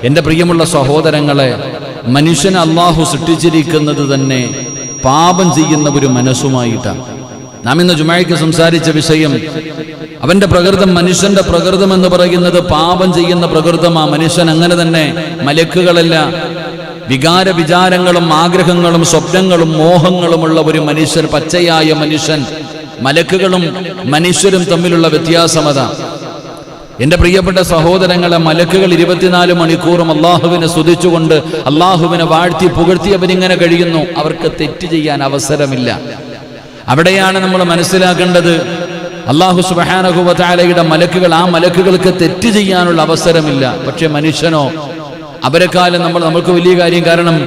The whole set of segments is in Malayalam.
എൻ്റെ പ്രിയമുള്ള സഹോദരങ്ങളെ, മനുഷ്യനെ അള്ളാഹു സൃഷ്ടിച്ചിരിക്കുന്നത് തന്നെ പാപം ചെയ്യുന്ന ഒരു മനസ്സുമായിട്ടാണ്. നാം ഇന്ന് ജുമായ്ക്ക് സംസാരിച്ച വിഷയം, അവന്റെ പ്രകൃതം, മനുഷ്യന്റെ പ്രകൃതം എന്ന് പറയുന്നത് പാപം ചെയ്യുന്ന പ്രകൃതമാണ്. മനുഷ്യൻ അങ്ങനെ തന്നെ, മലക്കുകളല്ല, വികാര വിചാരങ്ങളും ആഗ്രഹങ്ങളും സ്വപ്നങ്ങളും മോഹങ്ങളുമുള്ള ഒരു മനുഷ്യൻ, പച്ചയായ മനുഷ്യൻ. മലക്കുകളും മനുഷ്യരും തമ്മിലുള്ള വ്യത്യാസമത. എൻ്റെ പ്രിയപ്പെട്ട സഹോദരങ്ങളെ, മലക്കുകൾ 24 മണിക്കൂറും അള്ളാഹുവിനെ സ്തുതിച്ചുകൊണ്ട് അള്ളാഹുവിനെ വാഴ്ത്തി പുകഴ്ത്തി അവരിങ്ങനെ കഴിയുന്നു. അവർക്ക് തെറ്റ് ചെയ്യാൻ അവസരമില്ല. അവിടെയാണ് നമ്മൾ മനസ്സിലാക്കേണ്ടത്, അള്ളാഹു സുബ്ഹാനഹു വ തആലയുടെ മലക്കുകൾ, ആ മലക്കുകൾക്ക് തെറ്റ് ചെയ്യാനുള്ള അവസരമില്ല. പക്ഷെ മനുഷ്യനോ, അവരെക്കാലം നമുക്ക് വലിയ കാര്യം. കാരണം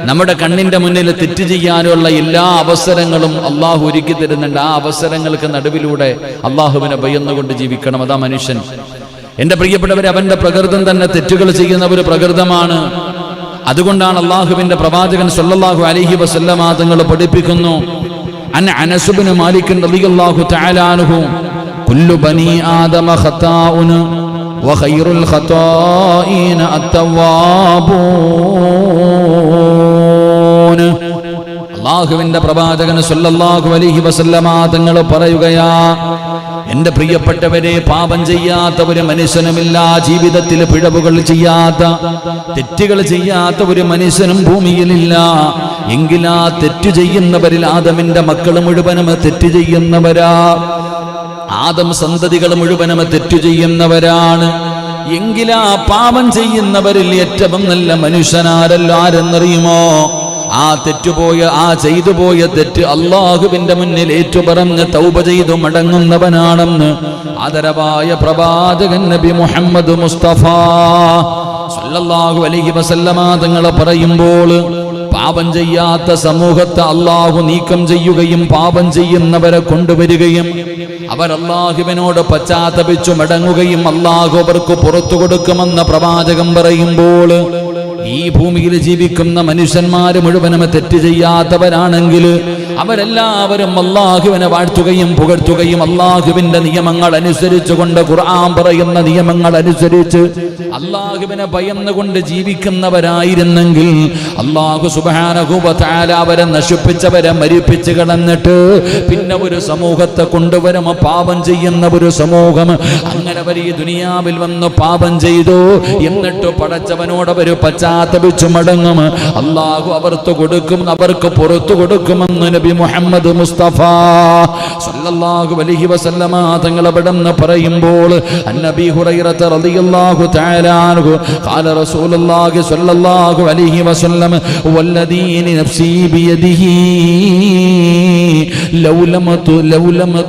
നമ്മുടെ കണ്ണിന്റെ മുന്നിൽ തെറ്റ് ചെയ്യാനുള്ള എല്ലാ അവസരങ്ങളും അള്ളാഹു ഒരുക്കി തരുന്നുണ്ട്. ആ അവസരങ്ങൾക്ക് നടുവിലൂടെ അള്ളാഹുവിനെ ഭയന്നുകൊണ്ട് ജീവിക്കണം. അതാ മനുഷ്യൻ. എൻ്റെ പ്രിയപ്പെട്ടവരെ, അവന്റെ പ്രകൃതം തന്നെ തെറ്റുകൾ ചെയ്യുന്ന ഒരു പ്രകൃതമാണ്. അതുകൊണ്ടാണ് അള്ളാഹുവിന്റെ പ്രവാചകൻ സല്ലല്ലാഹു അലൈഹി വസല്ലമ തങ്ങൾ പഠിപ്പിക്കുന്നു, അനസ് ഇബ്നു മാലിക് റളിയല്ലാഹു തആല അൻഹു, കുല്ലു ബനി ആദമ ഖതാഉൻ വഖൈറുൽ ഖതാഇന അത്തവാബൂൻ. അല്ലാഹുവിന്റെ പ്രവാചകൻ സല്ലല്ലാഹു അലൈഹി വസല്ലമ തങ്ങൾ പറയുകയാ, എൻ്റെ പ്രിയപ്പെട്ടവരെ, പാപം ചെയ്യാത്ത ഒരു മനുഷ്യനുമില്ല, ജീവിതത്തിൽ പിഴവുകൾ ചെയ്യാത്ത, തെറ്റുകൾ ചെയ്യാത്ത ഒരു മനുഷ്യനും ഭൂമിയിലില്ല. എങ്കിലാ തെറ്റു ചെയ്യുന്നവരിൽ ആദമിന്റെ മക്കൾ മുഴുവനും തെറ്റു ചെയ്യുന്നവരാ, ആദം സന്തതികൾ മുഴുവനും തെറ്റു ചെയ്യുന്നവരാണ്. എങ്കിലാ പാപം ചെയ്യുന്നവരിൽ ഏറ്റവും നല്ല മനുഷ്യനാരല്ലോ, ആരെന്നറിയുമോ? ആ തെറ്റുപോയ, ആ ചെയ്തു പോയ തെറ്റ് അള്ളാഹുവിന്റെ മുന്നിൽ ഏറ്റുപറഞ്ഞ് തൗബ ചെയ്തു മടങ്ങുന്നവനാണെന്ന് ആദരവായ പ്രവാചകൻ നബി മുഹമ്മദ് മുസ്തഫ സല്ലല്ലാഹു അലൈഹി വസല്ലമ തങ്ങൾ പറയുമ്പോൾ, പാപം ചെയ്യാത്ത സമൂഹത്തെ അള്ളാഹു നീക്കം ചെയ്യുകയും പാപം ചെയ്യുന്നവരെ കൊണ്ടുവരികയും അവർ അള്ളാഹുവിനോട് പശ്ചാത്തപിച്ചു മടങ്ങുകയും അള്ളാഹു അവർക്ക് പുറത്തു കൊടുക്കുമെന്ന പ്രവാചകൻ പറയുമ്പോൾ, ഈ ഭൂമിയിൽ ജീവിക്കുന്ന മനുഷ്യന്മാര് മുഴുവനും തെറ്റ് ചെയ്യാത്തവരാണെങ്കിൽ അവരെല്ലാവരും അള്ളാഹുവിനെ വാഴ്ത്തുകയും പുകഴ്ത്തുകയും അള്ളാഹുവിന്റെ നിയമങ്ങൾ അനുസരിച്ചുകൊണ്ട്, ഖുർആൻ പറയുന്ന നിയമങ്ങൾ അനുസരിച്ച് അള്ളാഹുവിനെ ഭയന്നുകൊണ്ട് ജീവിക്കുന്നവരായിരുന്നെങ്കിൽ അള്ളാഹു സുബ്ഹാനഹു വ തആല അവരെ നശിപ്പിച്ചവരെ മരിപ്പിച്ച് കളഞ്ഞിട്ട് പിന്നെ ഒരു സമൂഹത്തെ കൊണ്ടുവരും, പാപം ചെയ്യുന്ന ഒരു സമൂഹം. അങ്ങനെ അവർ ഈ ദുനിയാവിൽ വന്ന് പാപം ചെയ്തു, എന്നിട്ട് പടച്ചവനോട് അവർ പശ്ചാത്തപിച്ചു മടങ്ങും. അള്ളാഹു അവർക്ക് കൊടുക്കും, അവർക്ക് പുറത്തു കൊടുക്കുമെന്ന് നബി മുഹമ്മദ് മുസ്തഫ സല്ലല്ലാഹു അലൈഹി വസല്ലമ തങ്ങൾ അവിടെന്ന് പറയുമ്പോൾ, അന്നബി ഹുറൈറത റളിയല്ലാഹു തആല അൻഹു ഖാല റസൂലുള്ളാഹി സല്ലല്ലാഹു അലൈഹി വസല്ലം, വല്ലദീ നഫ്സി ബിയദിഹി ലൗലം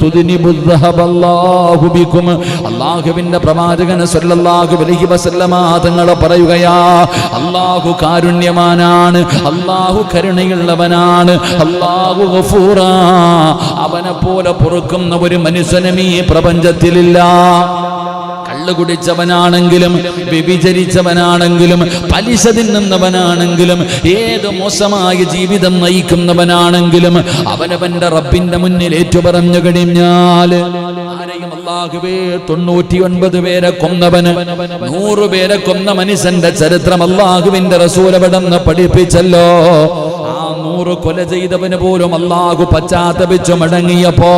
തുദ്നിബു الذهب الله بكم. അല്ലാഹുവിന്റെ പ്രവാചകൻ സല്ലല്ലാഹു അലൈഹി വസല്ലമ തങ്ങൾ പറയുകയാ, അല്ലാഹു കാരുണ്യവാനാണ്, അല്ലാഹു കരുണയുള്ളവനാണ്, അല്ലാഹു ഗഫൂറാ. അവനെ പോലെ പൊറുക്കുന്ന ഒരു മനുഷ്യനും ഈ പ്രപഞ്ചത്തിലില്ല. കള്ളു കുടിച്ചവനാണെങ്കിലും, വ്യഭിചരിച്ചവനാണെങ്കിലും, പലിശ തിന്നുന്നവനാണെങ്കിലും, ഏത് മോശമായ ജീവിതം നയിക്കുന്നവനാണെങ്കിലും അവനവന്റെ റബ്ബിന്റെ മുന്നിൽ ഏറ്റുപറഞ്ഞു കഴിഞ്ഞാൽ, ആരെയും അല്ലാഹുവേ 99 പേരെ കൊന്നവന് 100 പേരെ കൊന്ന മനുഷ്യന്റെ ചരിത്രം അല്ലാഹുവിന്റെ റസൂൽ അവിടെന്ന് പഠിപ്പിച്ചല്ലോ. 100 കൊല ചെയ്തവന് പോലും അല്ലാഹു പശ്ചാത്തപിച്ചു മടങ്ങിയപ്പോ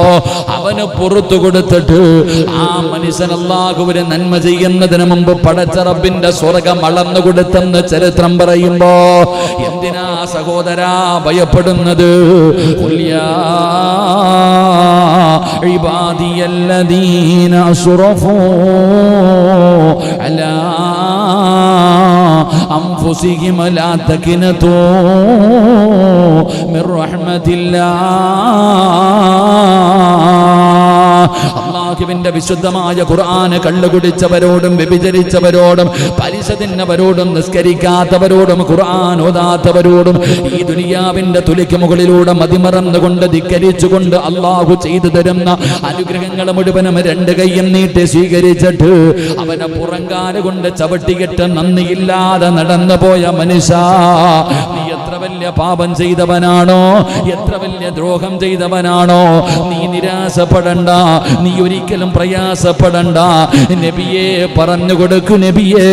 അവന് പുറത്തു കൊടുത്തിട്ട് ആ മനുഷ്യൻ അല്ലാഹുവിന് നന്മ ചെയ്യുന്നതിന് മുമ്പ് പടച്ച റബ്ബിന്റെ സ്വർഗ്ഗം അളന്നു കൊടുത്തെന്ന് ചരിത്രം പറയുമ്പോ എന്തിനാ സഹോദരാ ഭയപ്പെടുന്നത്? ഖുൽയാ ഇബാദിയല്ലദീന അസ്റഫൂ അലാ അൻഫുസിഹിം ലാ തഖ്നതൂ മിർ റഹ്മത്തില്ലാഹ്. അല്ലാഹുവിന്റെ വിശുദ്ധമായ ഖുർആൻ കള്ളുകുടിച്ചവരോടും വ്യഭിചരിച്ചവരോടും പലിശ തിന്നവരോടും നിസ്കരിക്കാത്തവരോടും ഖുർആൻ ഓതാത്തവരോടും ഈ ദുനിയാവിന്റെ തുലിക്ക് മുകളിലൂടെ മതിമറന്നുകൊണ്ട് ധിക്കരിച്ചുകൊണ്ട് അല്ലാഹു ചെയ്തു തരുന്ന അനുഗ്രഹങ്ങൾ മുഴുവനും 2 കൈയും നീട്ടി സ്വീകരിച്ചിട്ട് അവനെ പുറങ്കാല കൊണ്ട് ചവിട്ടിയിട്ട് നന്ദിയില്ലാതെ നടന്നു പോയ മനുഷ്യ, നീ എത്ര വലിയ പാപം ചെയ്തവനാണോ, എത്ര വലിയ ദ്രോഹം ചെയ്തവനാണോ, നീ നിരാശപ്പെടണ്ട, നീ ഒരിക്കലും പ്രയാസപ്പെടണ്ട. നബിയെ പറഞ്ഞു കൊടുക്കൂ, നബിയേ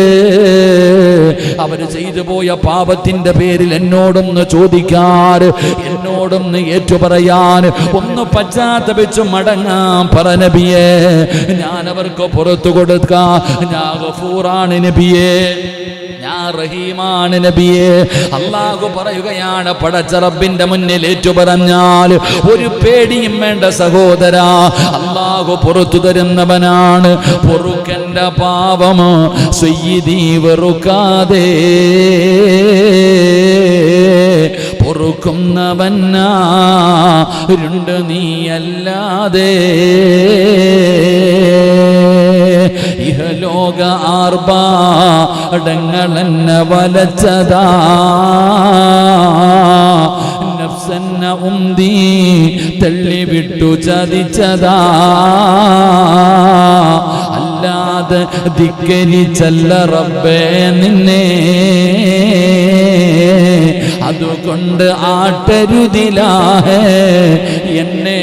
അവർ ചെയ്തു പോയ പാപത്തിന്റെ പേരിൽ എന്നോടൊന്ന് ചോദിക്കാൻ, എന്നോടൊന്ന് ഏറ്റുപറയാൻ, ഒന്ന് പശ്ചാത്തപിച്ചു മടങ്ങാൻ പറ നബിയേ. ഞാൻ അവർക്ക് പുറത്തു കൊടുക്കാം. ഞാൻ ഗഫൂറാണ് നബിയേ, ഞാൻ റഹീമാണ് നബിയേ. അല്ലാഹു പറയുകയാണ്, പടച്ച റബ്ബിന്റെ മുന്നിൽ ഏറ്റുപറഞ്ഞാൽ ഒരു പേടിയും വേണ്ട സഹോദരാ, അല്ലാഹു പുറത്തു തരുന്നവനാണ്. പൊറുക്കന്റെ പാപം സയ്യിദീ വെറുക്കാതെ പൊറുക്കുന്നവനാരുണ്ട് നീയല്ലാതെ. ഇഹലോക ആർഭാടങ്ങളെന്നെ വലച്ചതാ, നഫ്സെന്ന ഉന്തി തള്ളിവിട്ടു ചതിച്ചതാ, അല്ലാതെ ധിക്കരിച്ചല്ല റബ്ബേ നിന്നെ, അതുകൊണ്ട് ആട്ടരുതിലാഹേ എന്നെ.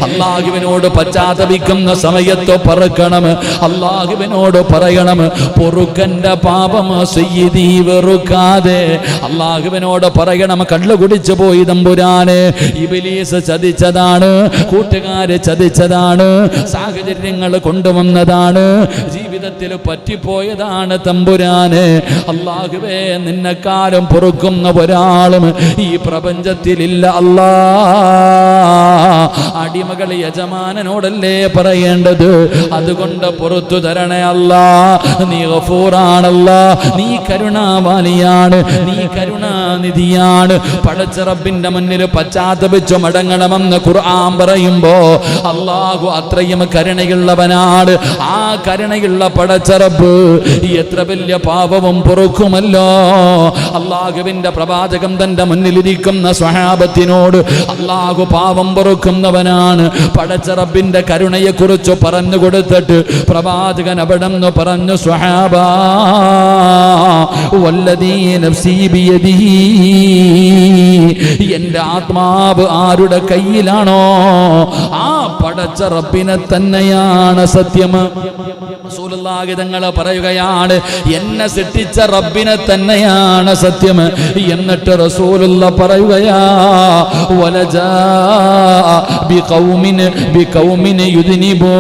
അല്ലാഹുവിനോട് പശ്ചാത്തപിക്കുന്ന സമയത്ത് പറക്കണം, അല്ലാഹുവിനോട് പറയണം പൊറുക്കന്റെ പാപം സയ്യിദീ വെറുക്കാതെ. അല്ലാഹുവിനോട് പറയണം, കള്ളു കുടിച്ചു പോയി തമ്പുരാനെ, ഇബ്ലീസ് ചതിച്ചതാണ്, കൂട്ടുകാര് ചതിച്ചതാണ്, സാഹചര്യങ്ങൾ കൊണ്ടുവന്നതാണ്, ജീവിതത്തിൽ പറ്റിപ്പോയതാണ് തമ്പുരാനെ. അല്ലാഹുവേ, നിന്നെക്കാലം പൊറുക്കുന്ന ഒരാളും ഈ പ്രപഞ്ചത്തിലില്ല അല്ലാ. അടിമകൾ യജമാനനോടല്ലേ പറയേണ്ടത്, അതുകൊണ്ട് പുറത്തു തരണേ അല്ലാ. നീ ഗഫൂറാണല്ലാ, നീ കരുണാവാലിയാണ്, നീ കരുണാനിധിയാണ്. പടച്ച റബ്ബിന്റെ മുന്നിൽ പശ്ചാത്തപിച്ചു മടങ്ങണമെന്ന് ഖുർആൻ പറയുമ്പോ അല്ലാഹു അത്രയും കരുണയുള്ളവനാണ്. ആ കരുണയുള്ള പടച്ച റബ്ബ് എത്ര വലിയ പാപവും പൊറുക്കുമല്ലോ. അല്ലാഹുവിന്റെ പ്രവാചകൻ തന്റെ മുന്നിലിരിക്കുന്ന സ്വഹാബത്തിനോട് അല്ലാഹു പാപം പൊറുക്കുന്നവനാണ്, പടച്ച റബ്ബിന്റെ കരുണയെ കുറിച്ച് പറഞ്ഞു കൊടുത്തിട്ട് പ്രവാചകൻ അവിടെന്ന് പറഞ്ഞു, സ്വഹാബാ വല്ലദീ നഫ്സീ ബിയദിഹി, എന്റെ ആത്മാവ് ആരുടെ കയ്യിലാണോ ആ പടച്ച റബ്ബിനെ തന്നെയാണ് സത്യം. റസൂലുള്ളാഹി തങ്ങൾ പറയുകയാണ്, എന്നെ സൃഷ്ടിച്ച റബ്ബിനെ തന്നെയാണ് സത്യം. എന്നിട്ട് റസൂലുള്ള പറയുകയാ, വലജാ ബിഖൗമിൻ യുദ്നിബൂൻ.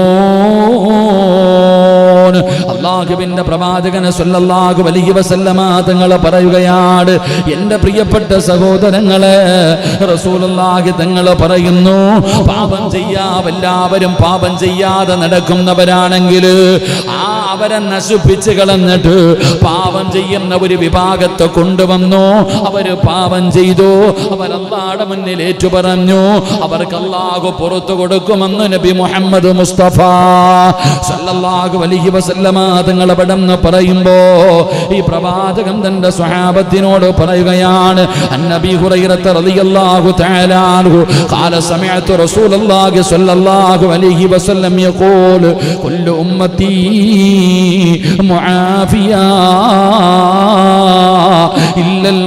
അല്ലാഹുവിന്റെ പ്രവാചകൻ സല്ലല്ലാഹു അലൈഹി വസല്ലമ തങ്ങൾ പറയുകയാണ്, എന്റെ പ്രിയപ്പെട്ട സഹോദരങ്ങളെ, റസൂലുള്ളാഹി തങ്ങൾ പറയുന്നു, പാപം എല്ലാവരും പാപം ചെയ്യാതെ നടക്കുന്നവരാണെങ്കിൽ അവരെ നശിപ്പിച്ച് കളഞ്ഞിട്ട് പാപം ചെയ്യുന്ന ഒരു വിഭാഗത്തെ കൊണ്ടുവന്നു. അവര് പാപം ചെയ്തു, അവർ അല്ലാഹുവിന്റെ മുന്നിൽ ഏറ്റുപറഞ്ഞു, അവർക്ക് അല്ലാഹു പുറത്തു കൊടുക്കുമെന്ന് നബി മുഹമ്മദ് മുസ്തഫ സല്ലല്ലാഹു അലൈഹി വസല്ലമ തങ്ങൾ അവിടെന്ന് പറയുമ്പോ ഈ പ്രവാചകൻ തന്റെ സ്വഹാബത്തിനോട് പറയുകയാണ്, അന്നബി ഹുറൈറ റളിയല്ലാഹു തആല അൻഹു ഖാല സമിഅതു റസൂലുള്ളാഹി സ്വല്ലല്ലാഹു അലൈഹി വസല്ലം യഖൂൽ കുല്ലു ഉമ്മത്തി മുആഫിയാ ഇല്ലൽ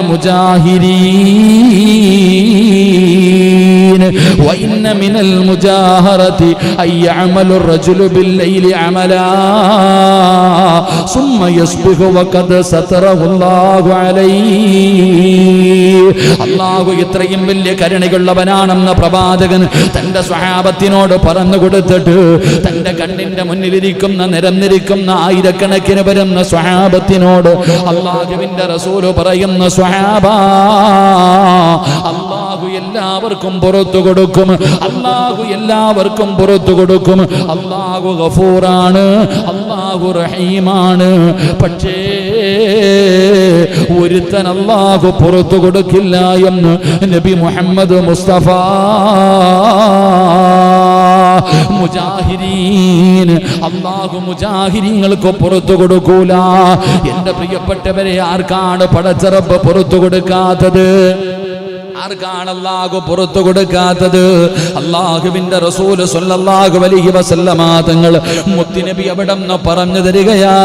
മുജാഹിരീൻ وإن من المجاهرة أن يعمل الرجل بالليل عملا ثم يصبح وقد ستره الله عليه. അല്ലാഹു ഇത്രയും വലിയ കരുണയുള്ളവനാണെന്ന പ്രവാചകൻ തന്റെ സ്വഹാബത്തിനോട് പറഞ്ഞു കൊടുത്തിട്ട് തന്റെ കണ്ണിന്റെ മുന്നിലിരിക്കുന്ന നിരന്നിരിക്കുന്ന ആയിരക്കണക്കിന് വരുന്ന സ്വഹാബത്തിനോട് അല്ലാഹുവിന്റെ റസൂൽ പറയുന്ന, സ്വഹാബാ, അല്ലാഹു എല്ലാവർക്കും പുറത്തു കൊടുക്കും, അല്ലാഹു എല്ലാവർക്കും പുറത്തു കൊടുക്കും. അല്ലാഹു ഗഫൂറാണ്, അല്ലാഹു റഹീമാണ്. പക്ഷേ ഒരുത്തൻ അല്ലാഹു പുറത്തു കൊടുക്കില്ല എന്ന് നബി മുഹമ്മദ് മുസ്തഫ. മുജാഹിരീൻ, അല്ലാഹു മുജാഹിരീങ്ങൾക്ക് പുറത്തു കൊടുക്കൂല. എന്റെ പ്രിയപ്പെട്ടവരെ, ആർക്കാണ് പടച്ച റബ്ബ് പുറത്തു കൊടുക്കാത്തത്? ആർക്കാണ് അല്ലാഹു പുറത്തു കൊടുക്കാത്തത്? അല്ലാഹുവിന്റെ റസൂൽ സ്വല്ലല്ലാഹു അലൈഹി വസല്ലമ തങ്ങൾ മുത്തുനബി അവിടെന്ന് പറഞ്ഞു തരികയാ,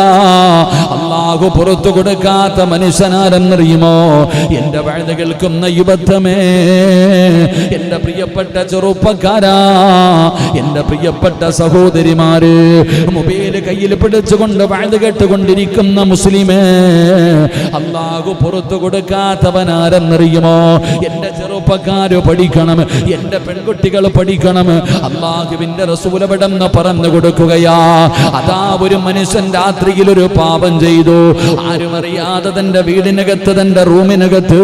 അല്ലാഹു പുറത്തു കൊടുക്കാത്ത മനുഷ്യനാരെന്നറിയുമോ? എന്റെ വഴുത കേൾക്കുന്ന യുവത്വമേ, എന്റെ പ്രിയപ്പെട്ട ചെറുപ്പക്കാരാ, എന്റെ പ്രിയപ്പെട്ട സഹോദരിമാര്, മൊബൈൽ കയ്യിൽ പിടിച്ചുകൊണ്ട് വഴുത കേട്ടുകൊണ്ടിരിക്കുന്ന മുസ്ലിമേ, അല്ലാഹു പുറത്തു കൊടുക്കാത്തവനാരെന്നറിയുമോ? എന്റെ ചെറുപ്പക്കാര് പഠിക്കണം, എന്റെ പെൺകുട്ടികൾ പഠിക്കണം. അല്ലാഹുവിന്റെ റസൂൽ അവിടെന്ന് പറഞ്ഞു കൊടുക്കുകയാ, അതാ ഒരു മനുഷ്യൻ രാത്രിയിൽ ഒരു പാപം ചെയ്തു, ആരും അറിയാതെ തന്റെ വീടിനകത്ത്, തന്റെ റൂമിനകത്ത്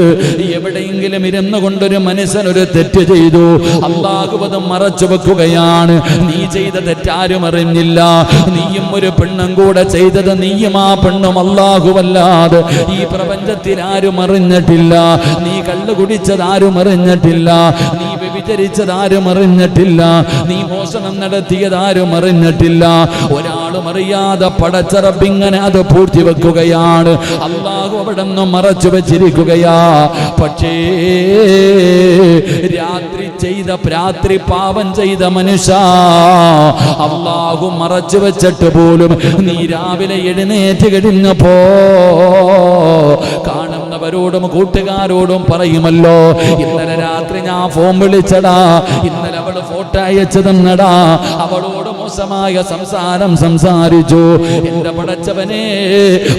എവിടെയെങ്കിലും ഇരുന്നു കൊണ്ടൊരു മനുഷ്യൻ ഒരു തെറ്റ് ചെയ്തു. അല്ലാഹു അത് മറച്ചു വെക്കുകയാണ്. നീ ചെയ്ത തെറ്റാരും അറിഞ്ഞില്ല, നീയും ഒരു പെണ്ണും കൂടെ ചെയ്തത് നീയും ആ പെണ്ണും അല്ലാഹുവല്ലാതെ ഈ പ്രപഞ്ചത്തിൽ ആരും അറിഞ്ഞിട്ടില്ല. നീ കള്ളു കുടിച്ചത് ആരും അറിഞ്ഞിട്ടില്ല, നീ വ്യഭിചരിച്ചത് ആരും അറിഞ്ഞിട്ടില്ല, നീ മോഷണം നടത്തിയത് ആരും അറിഞ്ഞിട്ടില്ല. ഒരാളും അറിയാതെ പടച്ച റബ്ബ് ഇങ്ങനെ അത് പൂർത്തിവെക്കുകയാണ്. അല്ലാഹു അവിടെ നിന്ന് മറച്ചു വെച്ചിരിക്കുകയാ. പക്ഷേ രാത്രി പാപം ചെയ്ത മനുഷ്യ, അല്ലാഹു മറച്ചു വെച്ചിട്ട് പോലും നീ രാവിലെ എഴുന്നേറ്റ് കഴിഞ്ഞപ്പോ കാണുന്നവരോടും കൂട്ടുകാരോടും പറയുമല്ലോ, ഇന്നലെ രാത്രി ഞാൻ ഫോൺ വിളിച്ചടാ, ഇന്നലെ അവള് ഫോട്ടോ അയച്ചു തന്നടാ, അവളോട് മോശമായ സംസാരം സംസാരിച്ചു. എന്റെ പടച്ചവനെ,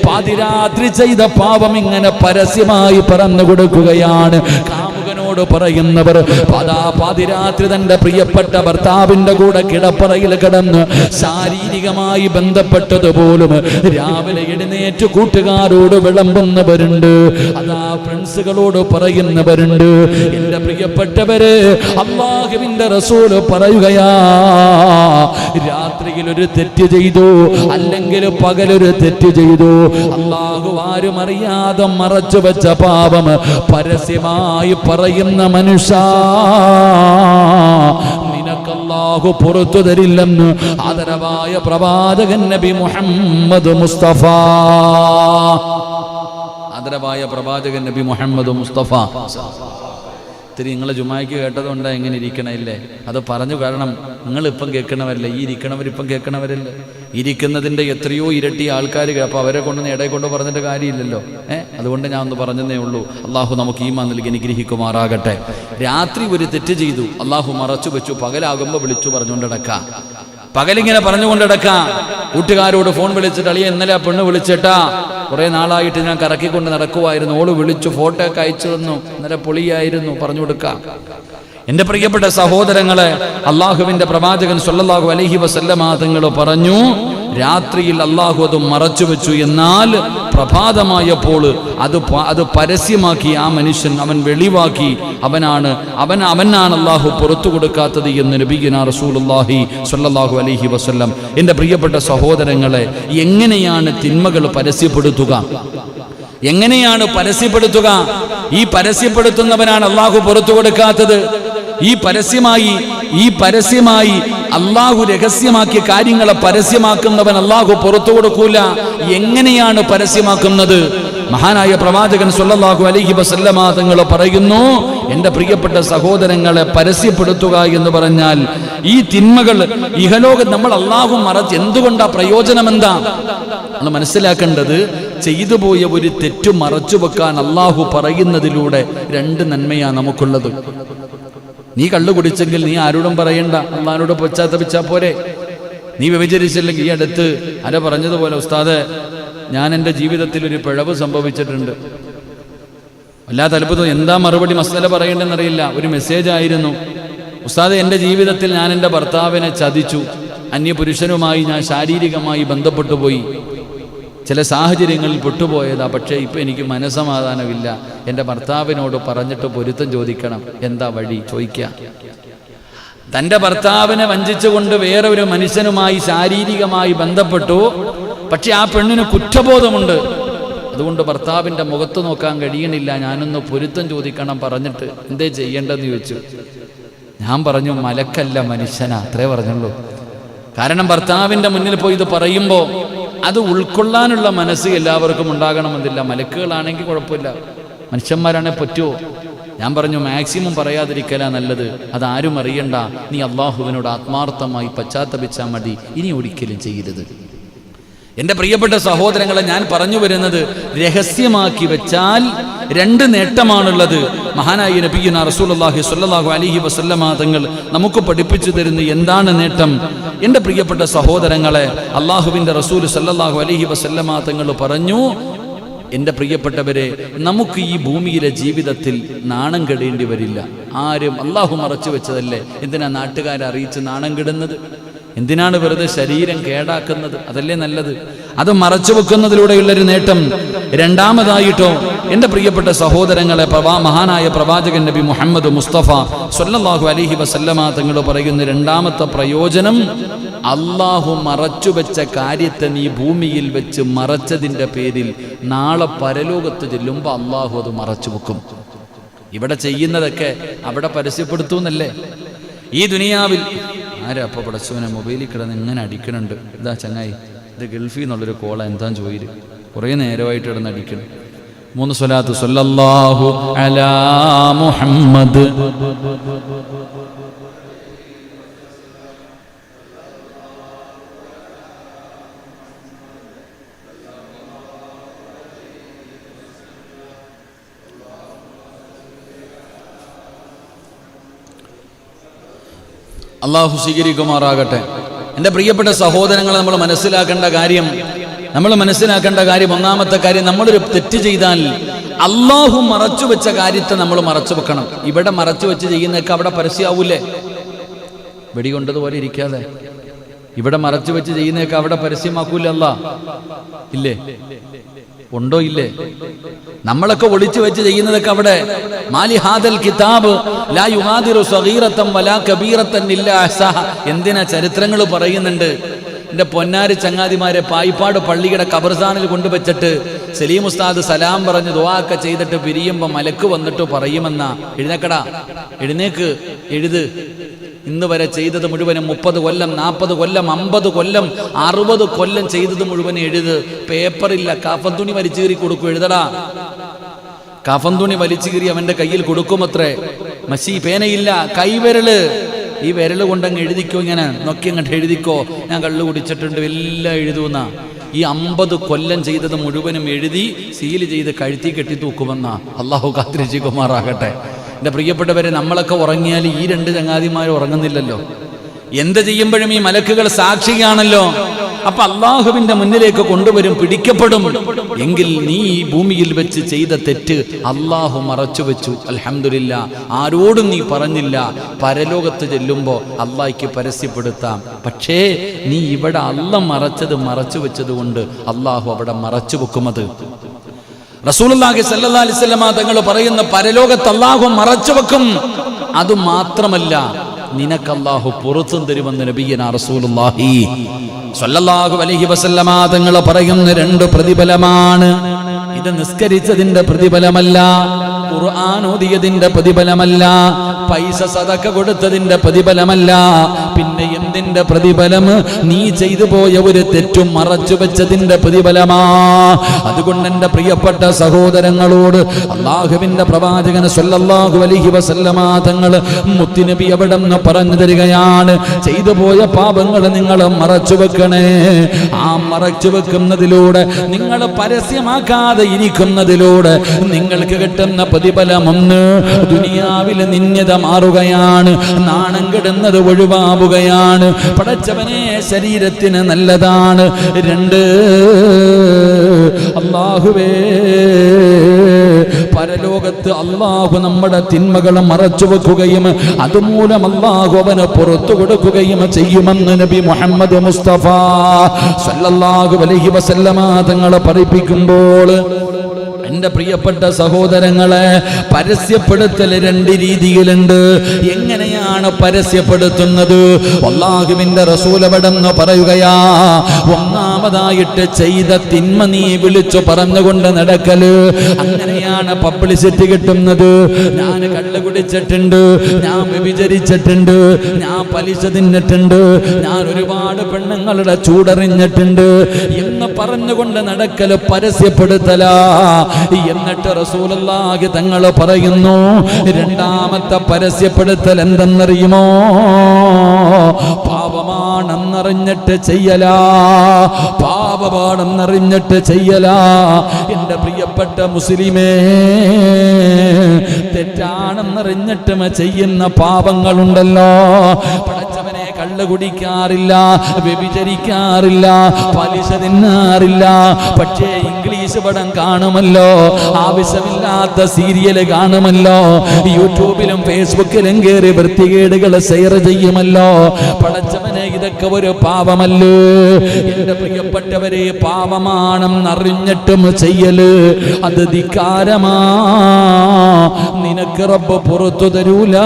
പാതിരാത്രി ചെയ്ത പാപം ഇങ്ങനെ പരസ്യമായി പറഞ്ഞു കൊടുക്കുകയാണ്. കാമുകനോട് പറയുന്നവർ പാതിരാത്രി തന്റെ പ്രിയപ്പെട്ട ഭർത്താവിന്റെ കൂടെ കിടപ്പറയിൽ കിടന്ന് ശാരീരികമായി ബന്ധപ്പെട്ടതുപോലും രാവിലെ എഴുന്നേറ്റ് കൂട്ടുകാരോട് വിളമ്പുന്നവരുണ്ട്, അതാ ഫ്രണ്ട്സുകളോട് പറയുന്നവരുണ്ട്. എന്റെ പ്രിയപ്പെട്ടവരെ, അല്ലാഹുവിന്റെ റസൂൽ പറയുകയാ, രാത്രിയിൽ ഒരു തെറ്റ് ചെയ്തു, അല്ലെങ്കിൽ പകലൊരു തെറ്റ് ചെയ്തു, അല്ലാഹു ആരും അറിയാതെ മറച്ചു വെച്ച പാപം പരസ്യമായി പറയുന്ന മനുഷ്യ, നിനക്കല്ലാഹു പുറത്തു തരില്ലെന്ന് ആദരവായ പ്രവാചകൻ നബി മുഹമ്മദ് മുസ്തഫ. ആദരവായ പ്രവാചകൻ നബി മുഹമ്മദ് മുസ്തഫ. ഇത്തിരി നിങ്ങളെ ജുമായ്ക്ക് കേട്ടതുകൊണ്ടാ എങ്ങനെ ഇരിക്കണില്ലേ? അത് പറഞ്ഞു, കാരണം നിങ്ങളിപ്പം കേൾക്കണവരല്ലേ, ഈ ഇരിക്കണവരിപ്പം കേൾക്കണവരല്ലേ. ഇരിക്കുന്നതിൻ്റെ എത്രയോ ഇരട്ടി ആൾക്കാർ, അപ്പോൾ അവരെ കൊണ്ടൊന്ന് ഇടയിൽ കൊണ്ട് പറഞ്ഞിട്ട് കാര്യമില്ലല്ലോ. അതുകൊണ്ട് ഞാൻ ഒന്ന് പറഞ്ഞതേ ഉള്ളൂ. അള്ളാഹു നമുക്ക് ഈമാൻ നൽകി അനുഗ്രഹിക്കുമാറാകട്ടെ. രാത്രി ഒരു തെറ്റ് ചെയ്തു, അള്ളാഹു മറച്ചു വെച്ചു, പകലാകുമ്പോൾ വിളിച്ചു പറഞ്ഞുകൊണ്ടിടക്കാം. പകലിങ്ങനെ പറഞ്ഞുകൊണ്ടിടക്കാം. കൂട്ടുകാരോട് ഫോൺ വിളിച്ചിട്ട്, അളിയ ഇന്നലെ ആ പെണ്ണ് വിളിച്ചിട്ടാ, കുറെ നാളായിട്ട് ഞാൻ കറക്കിക്കൊണ്ട് നടക്കുമായിരുന്നു, ഓള് വിളിച്ചു, ഫോട്ടോ ഒക്കെ അയച്ചു തന്നു, ഇന്നലെ പൊളിയായിരുന്നു, പറഞ്ഞു കൊടുക്കാം. എന്റെ പ്രിയപ്പെട്ട സഹോദരങ്ങളെ, അള്ളാഹുവിന്റെ പ്രവാചകൻ സ്വല്ലല്ലാഹു അലൈഹി വസല്ലമ തങ്ങൾ പറഞ്ഞു, രാത്രിയിൽ അള്ളാഹു അത് മറച്ചു വെച്ചു, എന്നാൽ പ്രഭാതമായപ്പോൾ അത് പരസ്യമാക്കി ആ മനുഷ്യൻ, അവൻ വെളിവാക്കി, അവനാണ് അള്ളാഹു പുറത്തു കൊടുക്കാത്തത് എന്ന് നബിയുനാ റസൂലുള്ളാഹി സ്വല്ലല്ലാഹു അലൈഹി വസല്ലം. എൻ്റെ പ്രിയപ്പെട്ട സഹോദരങ്ങളെ, എങ്ങനെയാണ് തിന്മകൾ പരസ്യപ്പെടുത്തുക? എങ്ങനെയാണ് പരസ്യപ്പെടുത്തുക? ഈ പരസ്യപ്പെടുത്തുന്നവനാണ് അള്ളാഹു പുറത്തു കൊടുക്കാത്തത്. ഈ പരസ്യമായി അള്ളാഹു രഹസ്യമാക്കിയ കാര്യങ്ങളെ പരസ്യമാക്കുന്നവൻ അള്ളാഹു പുറത്തു കൊടുക്കൂല. എങ്ങനെയാണ് പരസ്യമാക്കുന്നത്? മഹാനായ പ്രവാചകൻ സ്വല്ലല്ലാഹു അലൈഹി വസല്ലമ തങ്ങൾ പറയുന്നു, എൻ്റെ പ്രിയപ്പെട്ട സഹോദരങ്ങളെ, പരസ്യപ്പെടുത്തുക എന്ന് പറഞ്ഞാൽ ഈ തിന്മകൾ ഇഹലോകം നമ്മൾ അള്ളാഹു മറച്ച്, എന്തുകൊണ്ടാ പ്രയോജനം എന്താ നമ്മൾ മനസ്സിലാക്കേണ്ടത്? ചെയ്തു പോയ ഒരു തെറ്റു മറച്ചു വെക്കാൻ അള്ളാഹു പറയുന്നതിലൂടെ രണ്ട് നന്മയാണ് നമുക്കുള്ളത്. നീ കള്ളു കുടിച്ചെങ്കിൽ നീ ആരോടും പറയണ്ട, അള്ളാഹിനോട് പശ്ചാത്തപിച്ചാ പോരെ. നീ വ്യഭിചരിച്ചില്ലെങ്കിൽ, ഈ അടുത്ത് ആരെ പറഞ്ഞതുപോലെ, ഉസ്താദ് ഞാൻ എൻ്റെ ജീവിതത്തിൽ ഒരു പിഴവ് സംഭവിച്ചിട്ടുണ്ട്, വല്ലാത്ത അത്ഭുതം, എന്താ മറുപടി മസല പറയേണ്ടെന്നറിയില്ല. ഒരു മെസ്സേജ് ആയിരുന്നു, ഉസ്താദ് എൻ്റെ ജീവിതത്തിൽ ഞാൻ എൻ്റെ ഭർത്താവിനെ ചതിച്ചു, അന്യപുരുഷനുമായി ഞാൻ ശാരീരികമായി ബന്ധപ്പെട്ടു പോയി, ചില സാഹചര്യങ്ങളിൽ പെട്ടുപോയതാ, പക്ഷേ ഇപ്പം എനിക്ക് മനസ്സമാധാനമില്ല, എൻ്റെ ഭർത്താവിനോട് പറഞ്ഞിട്ട് പൊരുത്തം ചോദിക്കണം, എന്താ വഴി ചോദിക്കുക. തൻ്റെ ഭർത്താവിനെ വഞ്ചിച്ചുകൊണ്ട് വേറെ ഒരു മനുഷ്യനുമായി ശാരീരികമായി ബന്ധപ്പെട്ടു, പക്ഷെ ആ പെണ്ണിന് കുറ്റബോധമുണ്ട്, അതുകൊണ്ട് ഭർത്താവിൻ്റെ മുഖത്ത് നോക്കാൻ കഴിയണില്ല, ഞാനൊന്ന് പൊരുത്തം ചോദിക്കണം പറഞ്ഞിട്ട് എന്തേ ചെയ്യേണ്ടതെന്ന് ചോദിച്ചു. ഞാൻ പറഞ്ഞു, മലക്കല്ല മനുഷ്യനാ, അത്രേ പറഞ്ഞുള്ളൂ. കാരണം ഭർത്താവിൻ്റെ മുന്നിൽ പോയി ഇത് പറയുമ്പോൾ അത് ഉൾക്കൊള്ളാനുള്ള മനസ്സ് എല്ലാവർക്കും ഉണ്ടാകണമെന്നില്ല. മലക്കുകളാണെങ്കിൽ കുഴപ്പമില്ല, മനുഷ്യന്മാരാണെങ്കിൽ പറ്റുമോ? ഞാൻ പറഞ്ഞു മാക്സിമം പറയാതിരിക്കലാ നല്ലത്, അതാരും അറിയണ്ട, നീ അള്ളാഹുവിനോട് ആത്മാർത്ഥമായി പശ്ചാത്തപിച്ചാൽ മതി, ഇനി ഒരിക്കലും ചെയ്യരുത്. എൻ്റെ പ്രിയപ്പെട്ട സഹോദരങ്ങളെ, ഞാൻ പറഞ്ഞു വരുന്നത് രഹസ്യമാക്കി വെച്ചാൽ രണ്ട് നേട്ടമാണുള്ളത്. മഹാനായ നബിയുനാ റസൂലുള്ളാഹി സ്വല്ലല്ലാഹു അലൈഹി വസല്ലമ തങ്ങൾ നമുക്ക് പഠിപ്പിച്ചു തരുന്ന എന്താണ് നേട്ടം? എൻ്റെ പ്രിയപ്പെട്ട സഹോദരങ്ങളെ, അള്ളാഹുവിൻ്റെ റസൂൽ സ്വല്ലല്ലാഹു അലൈഹി വസല്ലമ തങ്ങൾ പറഞ്ഞു, എൻ്റെ പ്രിയപ്പെട്ടവരെ, നമുക്ക് ഈ ഭൂമിയിലെ ജീവിതത്തിൽ നാണം കെടേണ്ടി വരില്ല. ആരും അള്ളാഹു മറച്ചു വെച്ചതല്ലേ, എന്തിനാ നാട്ടുകാരെ അറിയിച്ച് നാണം കെടുന്നത്? എന്തിനാണ് വെറുതെ ശരീരം കേടാക്കുന്നത്? അതല്ലേ നല്ലത്. അത് മറച്ചു വെക്കുന്നതിലൂടെയുള്ളൊരു നേട്ടം. രണ്ടാമതായിട്ടോ എൻ്റെ പ്രിയപ്പെട്ട സഹോദരങ്ങളെ, മഹാനായ പ്രവാചകൻ നബി മുഹമ്മദ് മുസ്തഫ സ്വല്ലല്ലാഹു അലൈഹി വസല്ലമ തങ്ങൾ പറയുന്ന രണ്ടാമത്തെ പ്രയോജനം, അള്ളാഹു മറച്ചു വെച്ച കാര്യത്തെ നീ ഭൂമിയിൽ വെച്ച് മറച്ചതിൻ്റെ പേരിൽ നാളെ പരലോകത്ത് ചെല്ലുമ്പോൾ അള്ളാഹു അത് മറച്ചു വെക്കും. ഇവിടെ ചെയ്യുന്നതൊക്കെ അവിടെ പരസ്യപ്പെടുത്തുന്നല്ലേ. ഈ ദുനിയാവിൽ ആരാ അപ്പോൾ പടച്ചവനെ മൊബൈലിൽ കിടന്ന് ഇങ്ങനെ അടിക്കണുണ്ട്, ഇതാ ചങ്ങായി, ഇത് ഗൾഫിൽ നിന്നുള്ളൊരു കോള, എന്താന്ന് ചോദിച്ചു, കുറേ നേരമായിട്ട് കിടന്ന് അടിക്കണം. 3 സ്വലാത്ത് സ്വല്ലല്ലാഹു അലാ മുഹമ്മദ്. അള്ളാഹു സ്വീകരിക്കുമാറാകട്ടെ. എൻ്റെ പ്രിയപ്പെട്ട സഹോദരങ്ങളെ, നമ്മൾ മനസ്സിലാക്കേണ്ട കാര്യം ഒന്നാമത്തെ കാര്യം, നമ്മളൊരു തെറ്റ് ചെയ്താൽ അള്ളാഹു മറച്ചു വെച്ച കാര്യത്തെ നമ്മൾ മറച്ചു വെക്കണം. ഇവിടെ മറച്ചു വെച്ച് ചെയ്യുന്നതൊക്കെ അവിടെ പരസ്യമാവൂലേ? വെടികൊണ്ടതുപോലെ ഇരിക്കാതെ ഇവിടെ മറച്ചു വെച്ച് ചെയ്യുന്നതൊക്കെ അവിടെ പരസ്യമാക്കൂലേ അല്ലാഹ്? ഇല്ലേ? ഉണ്ടോ? ഇല്ലേ? നമ്മളൊക്കെ ഒളിച്ചു വെച്ച് ചെയ്യുന്നതൊക്കെ അവിടെ. മാലി ഹാദൽ കിതാബ് ലാ യുഗാദിറു സഗീറതൻ വലാ കബീറതൻ ഇല്ലാ അഹ്സാഹ. എന്തിനാ ചരിത്രങ്ങൾ പറയുന്നുണ്ട്. എൻ്റെ പൊന്നാരി ചങ്ങാതിമാരെ പായിപ്പാട് പള്ളിയുടെ ഖബർസ്ഥാനിൽ കൊണ്ടുവച്ചിട്ട് സലീം ഉസ്താദ് സലാം പറഞ്ഞ് ദുആ ഒക്കെ ചെയ്തിട്ട് പിരിയുമ്പോൾ മലക്ക് വന്നിട്ട് പറയുമെന്നാ, എഴുന്നേക്കടാ, എഴുന്നേക്ക്, എഴുത്, ഇന്ന് വരെ ചെയ്തത് മുഴുവനും 30 കൊല്ലം 40 കൊല്ലം 50 കൊല്ലം 60 കൊല്ലം ചെയ്തത് മുഴുവൻ എഴുത്. പേപ്പറില്ല, കാഫൻ തുണി വലിച്ചു കീറി കൊടുക്കും, എഴുതടാ. കാഫൻ തുണി വലിച്ചു കീറി അവന്റെ കയ്യിൽ കൊടുക്കുമത്രേ. മഷി പേനയില്ല, കൈവിരല്, ഈ വിരല് കൊണ്ടങ്ങ് എഴുതിക്കോ, ഇങ്ങനെ നോക്കി അങ്ങോട്ട് എഴുതിക്കോ, ഞാൻ കള്ളു കുടിച്ചിട്ടുണ്ട്, എല്ലാം എഴുതുന്ന. ഈ 50 കൊല്ലം ചെയ്തത് മുഴുവനും എഴുതി സീല് ചെയ്ത് കഴുത്തി കെട്ടി തൂക്കുമെന്നാ. അള്ളാഹു കാത്തിരക്ഷിക്കുമാറാകട്ടെ. എൻ്റെ പ്രിയപ്പെട്ടവരെ, നമ്മളൊക്കെ ഉറങ്ങിയാൽ ഈ 2 ചങ്ങാതിമാർ ഉറങ്ങുന്നില്ലല്ലോ. എന്ത് ചെയ്യുമ്പോഴും ഈ മലക്കുകൾ സാക്ഷിയാണല്ലോ. അപ്പൊ അള്ളാഹുവിന്റെ മുന്നിലേക്ക് കൊണ്ടുവരും, പിടിക്കപ്പെടും. എങ്കിൽ നീ ഈ ഭൂമിയിൽ വെച്ച് ചെയ്ത തെറ്റ് അള്ളാഹു മറച്ചു വെച്ചു, അൽഹംദുലില്ലാ, ആരോടും നീ പറഞ്ഞില്ല. പരലോകത്ത് ചെല്ലുമ്പോൾ അള്ളാഹ്ക്ക് പരസ്യപ്പെടുത്താം. പക്ഷേ നീ ഇവിടെ അള്ളാഹ് മറച്ചു വെച്ചത് കൊണ്ട് അള്ളാഹു അവിടെ മറച്ചു വെക്കുന്നത്. റസൂലുള്ളാഹി സ്വല്ലല്ലാഹി അലൈഹി വസല്ലമ തങ്ങൾ പറയുന്ന പരലോകത്ത് അല്ലാഹു മറച്ചു വെക്കും. അതുമാത്രമല്ല, നിനക്ക് അല്ലാഹു പുറത്തും തരുമെന്ന് നബിയനാ റസൂലുള്ളാഹി സ്വല്ലല്ലാഹു അലൈഹി വസല്ലമ തങ്ങൾ പറയുന്ന 2 പ്രതിഫലമാണ്. ഇത് നിസ്കരിച്ചതിന്റെ പ്രതിഫലമല്ല, ഖുർആൻ ഓതിയതിന്റെ പ്രതിഫലമല്ല, പൈസ സദഖ കൊടുത്തതിന്റെ പ്രതിഫലമല്ല. പിന്നെ എന്തിന്റെ പ്രതിഫലം? നീ ചെയ്തു പോയ ഒരു തെറ്റും മറച്ചു വെച്ചതിന്റെ പ്രതിഫലമാ. അതുകൊണ്ട് എൻ്റെ പ്രിയപ്പെട്ട സഹോദരങ്ങളോട് അല്ലാഹുവിന്റെ പ്രവാചകൻ സ്വല്ലല്ലാഹു അലൈഹി വസല്ലമ തങ്ങൾ മുത്തുനബി അവിടെ നിന്ന് പറഞ്ഞു തരികയാണ്, ചെയ്തു പോയ പാപങ്ങൾ നിങ്ങൾ മറച്ചു വെക്കണേ. ആ മറച്ചു വെക്കുന്നതിലൂടെ, നിങ്ങൾ പരസ്യമാക്കാതെ ഇരിക്കുന്നതിലൂടെ നിങ്ങൾക്ക് കിട്ടുന്ന പ്രതിഫലം ഒന്ന്, ദുനിയാവിൽ നിന്യത മാറുകയാണ്, നാണം കെടുന്നത് ഒഴിവാവുകയാണ്, പടച്ചവനെ ശരീരത്തിന് നല്ലതാണ്. 2, അല്ലാഹുവേ, പരലോകത്ത് അല്ലാഹു നമ്മുടെ തിന്മകൾ മറച്ചു വെക്കുകയും അതുമൂലം അല്ലാഹു അവന് പുറത്തു കൊടുക്കുകയും ചെയ്യുമെന്ന് നബി മുഹമ്മദ് മുസ്തഫ സ്വല്ലല്ലാഹു അലൈഹി വസല്ലമ തങ്ങളെ പഠിപ്പിക്കുമ്പോൾ, എൻ്റെ പ്രിയപ്പെട്ട സഹോദരങ്ങളെ, പരസ്യപ്പെടുത്തൽ 2 രീതിയിലുണ്ട്. എങ്ങനെയാണ് പരസ്യപ്പെടുത്തുന്നത്? അല്ലാഹുവിന്റെ റസൂൽ അവിടെന്ന് പറയുകയാ, ഒന്നാമതായിട്ട് ചെയ്ത തിന്മ നീ വിളിച്ചു പറഞ്ഞുകൊണ്ട് നടക്കല്. അങ്ങനെയാണ് പബ്ലിസിറ്റി കിട്ടുന്നത്. ഞാൻ കള്ളുകുടി കള്ളുകുടിച്ചിട്ടുണ്ട്, ഞാൻ വ്യഭിചരിച്ചിട്ടുണ്ട്, ഞാൻ പലിശ തിന്നിട്ടുണ്ട്, ഞാൻ ഒരുപാട് പെണ്ണുങ്ങളുടെ ചൂടറിഞ്ഞിട്ടുണ്ട് എന്ന് പറഞ്ഞുകൊണ്ട് നടക്കല് പരസ്യപ്പെടുത്തല. എന്നിട്ട് റസൂലുള്ളാഹി തങ്ങൾ പറയുന്നു, രണ്ടാമത്തെ പരസ്യപ്പെടുത്തൽ എന്തെന്നറിയുമോ? പാപമാണെന്നറിഞ്ഞിട്ട് ചെയ്യലാ, പാപമാണെന്നറിഞ്ഞിട്ട് ചെയ്യലാ. എന്റെ പ്രിയപ്പെട്ട മുസ്ലിമേ, തെറ്റാണെന്നറിഞ്ഞിട്ടും ചെയ്യുന്ന പാപങ്ങളുണ്ടല്ലോ. പടച്ചവനെ, കള്ളു കുടിക്കാറില്ല, വ്യഭിചരിക്കാറില്ല, പലിശ തിന്നാറില്ല, പക്ഷേ ഇംഗ്ലീഷ് പടം കാണുമല്ലോ, ആവശ്യമില്ലാത്ത സീരിയല് കാണുമല്ലോ, യൂട്യൂബിലും ഫേസ്ബുക്കിലും കയറി വൃത്തികേടുകൾ ഷെയർ ചെയ്യുമല്ലോ. പടച്ചവനെ, ഇതൊക്കെ ഒരു പാപമല്ലേ? എന്റെ പ്രിയപ്പെട്ടവരെ, പാപമാണെന്നറിഞ്ഞിട്ടും ചെയ്യല് അത് ധിക്കാരമാ. നിനക്ക് റബ്ബ് പുറത്തു തരൂല.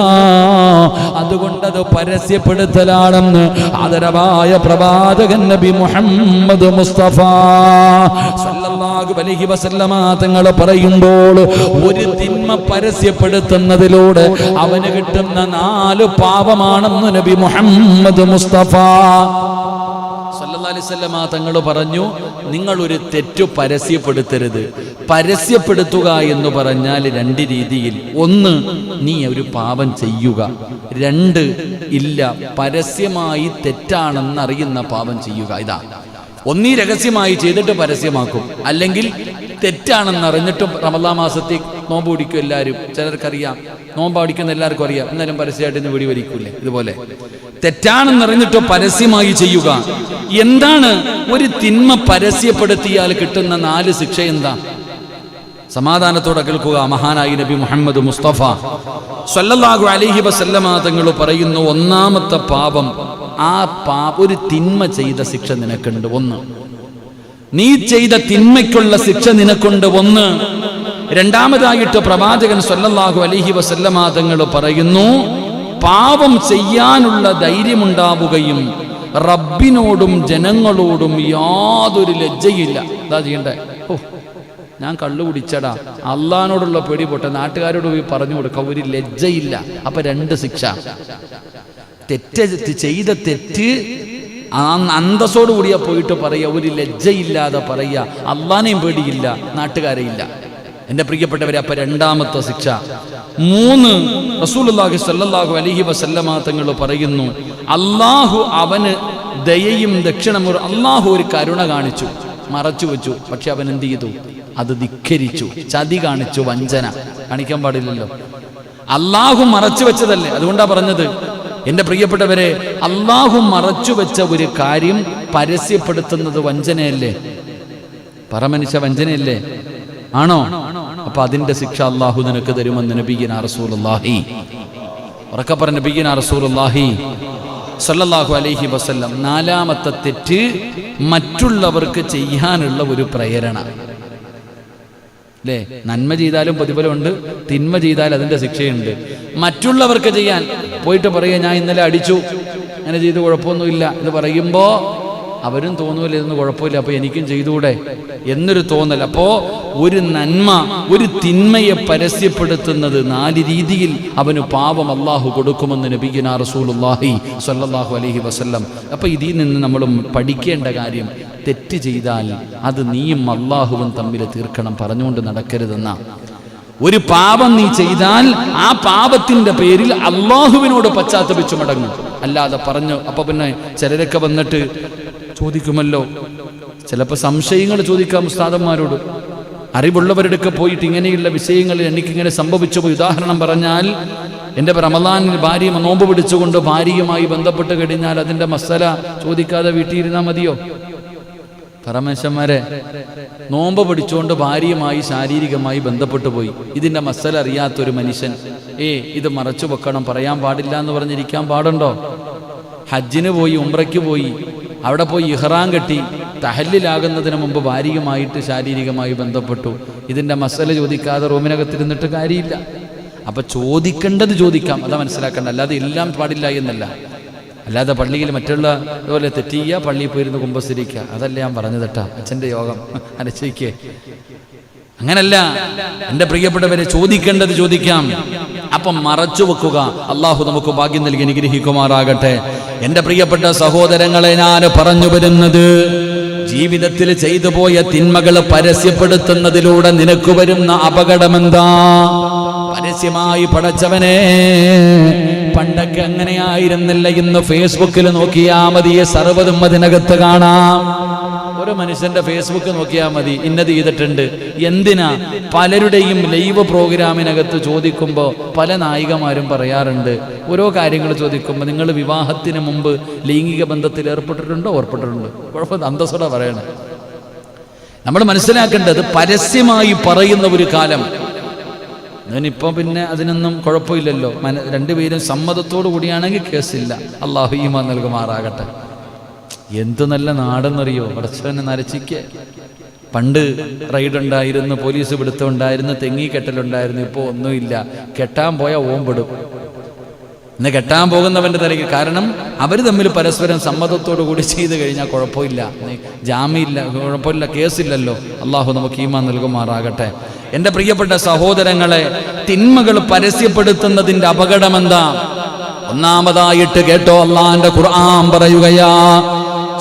അതുകൊണ്ടത് പരസ്യപ്പെടുത്തലാണെന്ന് ആദരവായ പ്രവാചകൻ നബി മുഹമ്മദ് മുസ്തഫ സല്ലല്ലാഹു അലൈഹി വസല്ലമ തങ്ങൾ പറയുമ്പോൾ, ഒരു തിന്മ പരസ്യപ്പെടുത്തുന്നതിലൂടെ അവന് കിട്ടുന്ന 4 പാപമാണെന്ന് നബി മുഹമ്മദ് മുസ്തഫ സല്ലല്ലാഹു അലൈഹി വസല്ലമ തങ്ങൾ പറഞ്ഞു, നിങ്ങൾ ഒരു തെറ്റ് പരസ്യപ്പെടുത്തരുത്. പരസ്യപ്പെടുത്തുക എന്ന് പറഞ്ഞാൽ 2 രീതിയിൽ. 1, നീ ഒരു പാപം ചെയ്യുക. 2, ഇല്ല, പരസ്യമായി തെറ്റാണെന്നറിയുന്ന പാപം ചെയ്യുക. ഇതാ, ഒന്നീ രഹസ്യമായി ചെയ്തിട്ട് പരസ്യമാക്കും, അല്ലെങ്കിൽ തെറ്റാണെന്നറിഞ്ഞിട്ടും റമദാൻ മാസത്തിൽ നോമ്പ് പിടിക്കും എല്ലാവരും. ചിലർക്കറിയാം, നോമ്പ് പിടിക്കുന്ന എല്ലാവർക്കും അറിയാം, എന്നാലും പരസ്യമായിട്ട് ഇന്ന് വെടി വരിക്കൂലേ. ഇതുപോലെ തെറ്റാണെന്നറിഞ്ഞിട്ട് പരസ്യമായി ചെയ്യുക. എന്താണ് ഒരു തിന്മ പരസ്യപ്പെടുത്തിയാൽ കിട്ടുന്ന 4 ശിക്ഷ? എന്താ? സമാധാനത്തോടെ കേൾക്കുക. മഹാനായി നബി മുഹമ്മദ് മുസ്തഫ സല്ലല്ലാഹു അലൈഹി വസല്ലമ തങ്ങൾ പറയുന്നു, ഒന്നാമത്തെ പാപം, ഒരു തിന്മ ചെയ്ത ശിക്ഷ നിനക്കുണ്ട്. 1, നീ ചെയ്ത തിന്മയ്ക്കുള്ള ശിക്ഷ നിനക്കുണ്ട്. 1. രണ്ടാമതായിട്ട് പ്രവാചകൻ സല്ലല്ലാഹു അലൈഹി വസല്ലമ തങ്ങൾ പറയുന്നു, പാപം ചെയ്യാനുള്ള ധൈര്യമുണ്ടാവുകയും റബ്ബിനോടും ജനങ്ങളോടും യാതൊരു ലജ്ജയില്ല. എന്താ ചെയ്യണ്ടേ? ഞാൻ കള്ളു കുടിച്ചടാ, അള്ളാഹിനോടുള്ള പേടി പോട്ടെ, നാട്ടുകാരോട് പോയി പറഞ്ഞു കൊടുക്ക, ഒരു ലജ്ജയില്ല. അപ്പൊ 2 ശിക്ഷ. ചെയ്ത തെറ്റ് അന്തസ്സോട് കൂടിയാ പോയിട്ട് പറയുക, ഒരു ലജ്ജയില്ലാതെ പറയുക, അള്ളാനെയും പേടിയില്ല, നാട്ടുകാരെ ഇല്ല. എന്റെ പ്രിയപ്പെട്ടവരെ, അപ്പൊ 2ാമത്തെ ശിക്ഷ. 3, റസൂലുള്ളാഹി സ്വല്ലല്ലാഹു അലൈഹി വസല്ലമ തങ്ങൾ പറയുന്നു, അള്ളാഹു അവന് ദയയും ദക്ഷിണമുറി, അള്ളാഹു ഒരു കരുണ കാണിച്ചു, മറച്ചു വെച്ചു, പക്ഷെ അവൻ എന്ത് ചെയ്തു? അത് ധിക്കരിച്ചു, ചതി കാണിച്ചു, വഞ്ചന കാണിക്കാൻ പാടില്ലല്ലോ. അള്ളാഹു മറച്ചു വെച്ചതല്ലേ, അതുകൊണ്ടാ പറഞ്ഞത്. എന്റെ പ്രിയപ്പെട്ടവരെ, അള്ളാഹു മറച്ചു വെച്ച ഒരു കാര്യം പരസ്യപ്പെടുത്തുന്നത് വഞ്ചനയല്ലേ? പറമനുഷ്യ, വഞ്ചനയല്ലേ? ആണോ? അപ്പൊ അതിന്റെ ശിക്ഷ അള്ളാഹു നിനക്ക് തരുമെന്ന് നബിയുനാ റസൂലുള്ളാഹി, ഉറക്കെ പറഞ്ഞ നബിയുനാ റസൂലുള്ളാഹി സല്ലല്ലാഹു അലൈഹി വസല്ലം. 4ാമത്തെ തെറ്റ്, മറ്റുള്ളവർക്ക് ചെയ്യാനുള്ള ഒരു പ്രേരണ. അല്ലേ? നന്മ ചെയ്താലും പ്രതിഫലമുണ്ട്, തിന്മ ചെയ്താൽ അതിന്റെ ശിക്ഷയുണ്ട്. മറ്റുള്ളവർക്ക് ചെയ്യാൻ പോയിട്ട് പറയുക, ഞാൻ ഇന്നലെ അടിച്ചു, അങ്ങനെ ചെയ്ത് കുഴപ്പമൊന്നുമില്ല എന്ന് പറയുമ്പോ അവരും തോന്നൂല ഇതൊന്നും കുഴപ്പമില്ല, അപ്പൊ എനിക്കും ചെയ്തുകൂടെ എന്നൊരു തോന്നൽ. അപ്പോ ഒരു നന്മ, ഒരു തിന്മയെ പരസ്യപ്പെടുത്തുന്നത് 4 രീതിയിൽ അവന് പാപം അള്ളാഹു കൊടുക്കുമെന്ന് നബിയുനാ റസൂലുള്ളാഹി സ്വല്ലല്ലാഹു അലൈഹി വസല്ലം. അപ്പൊ ഇതിൽ നിന്ന് നമ്മൾ പഠിക്കേണ്ട കാര്യം, തെറ്റ് ചെയ്താൽ അത് നീയും അള്ളാഹുവും തമ്മിൽ തീർക്കണം, പറഞ്ഞുകൊണ്ട് നടക്കരുതെന്ന. ഒരു പാപം നീ ചെയ്താൽ ആ പാപത്തിന്റെ പേരിൽ അള്ളാഹുവിനോട് പശ്ചാത്തപിച്ചു മടങ്ങും, അല്ലാതെ പറഞ്ഞു. അപ്പൊ പിന്നെ ചിലരൊക്കെ വന്നിട്ട് ചോദിക്കുമല്ലോ, ചിലപ്പോൾ സംശയങ്ങൾ ചോദിക്കാം ഉസ്താദന്മാരോട്. അറിവുള്ളവരുടെ പോയിട്ട് ഇങ്ങനെയുള്ള വിഷയങ്ങളിൽ എനിക്കിങ്ങനെ സംഭവിച്ചു പോയി. ഉദാഹരണം പറഞ്ഞാൽ, എൻ്റെ റമളാനിൽ ഭാര്യ നോമ്പ് പിടിച്ചുകൊണ്ട് ഭാര്യയുമായി ബന്ധപ്പെട്ട് കഴിഞ്ഞാൽ അതിൻ്റെ മസല ചോദിക്കാതെ വീട്ടിലിരുന്നാൽ മതിയോ? പരമേശ്വരന്മാരെ, നോമ്പ് പിടിച്ചുകൊണ്ട് ഭാര്യയുമായി ശാരീരികമായി ബന്ധപ്പെട്ടു പോയി, ഇതിൻ്റെ മസല അറിയാത്തൊരു മനുഷ്യൻ ഇത് മറച്ചു വെക്കണം, പറയാൻ പാടില്ല എന്ന് പറഞ്ഞിരിക്കാൻ പാടുണ്ടോ? ഹജ്ജിന് പോയി, ഉംറയ്ക്ക് പോയി, അവിടെ പോയി ഇഹ്റാം കെട്ടി തഹല്ലിലാകുന്നതിന് മുമ്പ് ഭാര്യയുമായിട്ട് ശാരീരികമായി ബന്ധപ്പെട്ടു, ഇതിൻ്റെ മസല ചോദിക്കാതെ റൂമിനകത്തിരുന്നിട്ട് കാര്യമില്ല. അപ്പൊ ചോദിക്കേണ്ടത് ചോദിക്കാം, അതാ മനസ്സിലാക്കേണ്ട, അല്ലാതെ എല്ലാം പാടില്ല എന്നല്ല. അല്ലാതെ പള്ളിയിൽ മറ്റുള്ള ഇതുപോലെ തെറ്റ് ചെയ്യുക, പള്ളിയിൽ പോയിരുന്ന് കുമ്പസരിക്കുക, അതല്ല ഞാൻ പറഞ്ഞു തട്ടാ, അച്ഛൻ്റെ യോഗം അനുസരിക്കേ. അങ്ങനല്ല എൻ്റെ പ്രിയപ്പെട്ടവരെ, ചോദിക്കേണ്ടത് ചോദിക്കാം. അപ്പം മറച്ചു വെക്കുക. അള്ളാഹു നമുക്ക് ഭാഗ്യം നൽകി അനുഗ്രഹിക്കുമാറാകട്ടെ. എൻ്റെ പ്രിയപ്പെട്ട സഹോദരങ്ങളെ, ഞാൻ പറഞ്ഞു വരുന്നത്, ജീവിതത്തിൽ ചെയ്തു പോയ തിന്മകൾ പരസ്യപ്പെടുത്തുന്നതിലൂടെ നിനക്ക് വരുന്ന അപകടമെന്താ? പരസ്യമായി പടച്ചവനെ, പണ്ടൊക്കെ അങ്ങനെയായിരുന്നില്ല. ഇന്ന് ഫേസ്ബുക്കിൽ നോക്കിയാ മതി, സർവ്വതും അതിനകത്ത് കാണാം. ഒരു മനുഷ്യന്റെ ഫേസ്ബുക്ക് നോക്കിയാൽ മതി, ഇന്നത് ചെയ്തിട്ടുണ്ട്. എന്തിനാ? പലരുടെയും ലൈവ് പ്രോഗ്രാമിനകത്ത് ചോദിക്കുമ്പോൾ പല നായികമാരും പറയാറുണ്ട്, ഓരോ കാര്യങ്ങൾ ചോദിക്കുമ്പോൾ, നിങ്ങൾ വിവാഹത്തിന് മുമ്പ് ലൈംഗിക ബന്ധത്തിൽ ഏർപ്പെട്ടിട്ടുണ്ടോ? ഏർപ്പെട്ടിട്ടുണ്ട്. കുഴപ്പമില്ല, അന്തസ്സോടെ പറയണം. നമ്മൾ മനസ്സിലാക്കേണ്ടത്, പരസ്യമായി പറയുന്ന ഒരു കാലം. അതിനിപ്പോൾ പിന്നെ അതിനൊന്നും കുഴപ്പമില്ലല്ലോ. രണ്ടുപേരും സമ്മതത്തോടു കൂടിയാണെങ്കിൽ കേസില്ല. അള്ളാഹു ഈമാൻ നൽകുമാറാകട്ടെ. എന്ത് നല്ല നാടെന്നറിയോ? പടച്ചവനെ നരച്ചിക്ക്. പണ്ട് റൈഡ് ഉണ്ടായിരുന്നു, പോലീസ് പിടുത്തമുണ്ടായിരുന്നു, തെങ്ങിക്കെട്ടലുണ്ടായിരുന്നു. ഇപ്പോൾ ഒന്നുമില്ല. കെട്ടാൻ പോയാൽ ഓമ്പെടും. ഇന്ന് കെട്ടാൻ പോകുന്നവൻ്റെ തലയ്ക്ക്. കാരണം അവർ തമ്മിൽ പരസ്പരം സമ്മതത്തോടു കൂടി ചെയ്ത് കഴിഞ്ഞാൽ കുഴപ്പമില്ല, ജാമ്യമില്ല, കുഴപ്പമില്ല, കേസില്ലല്ലോ. അള്ളാഹു നമുക്ക് ഈമാൻ നൽകുമാറാകട്ടെ. എൻ്റെ പ്രിയപ്പെട്ട സഹോദരങ്ങളെ, തിന്മകൾ പരസ്യപ്പെടുത്തുന്നതിൻ്റെ അപകടമെന്താ? ഒന്നാമതായിട്ട് കേട്ടോ, അള്ളാന്റെ ഖുർആൻ പറയുകയാ,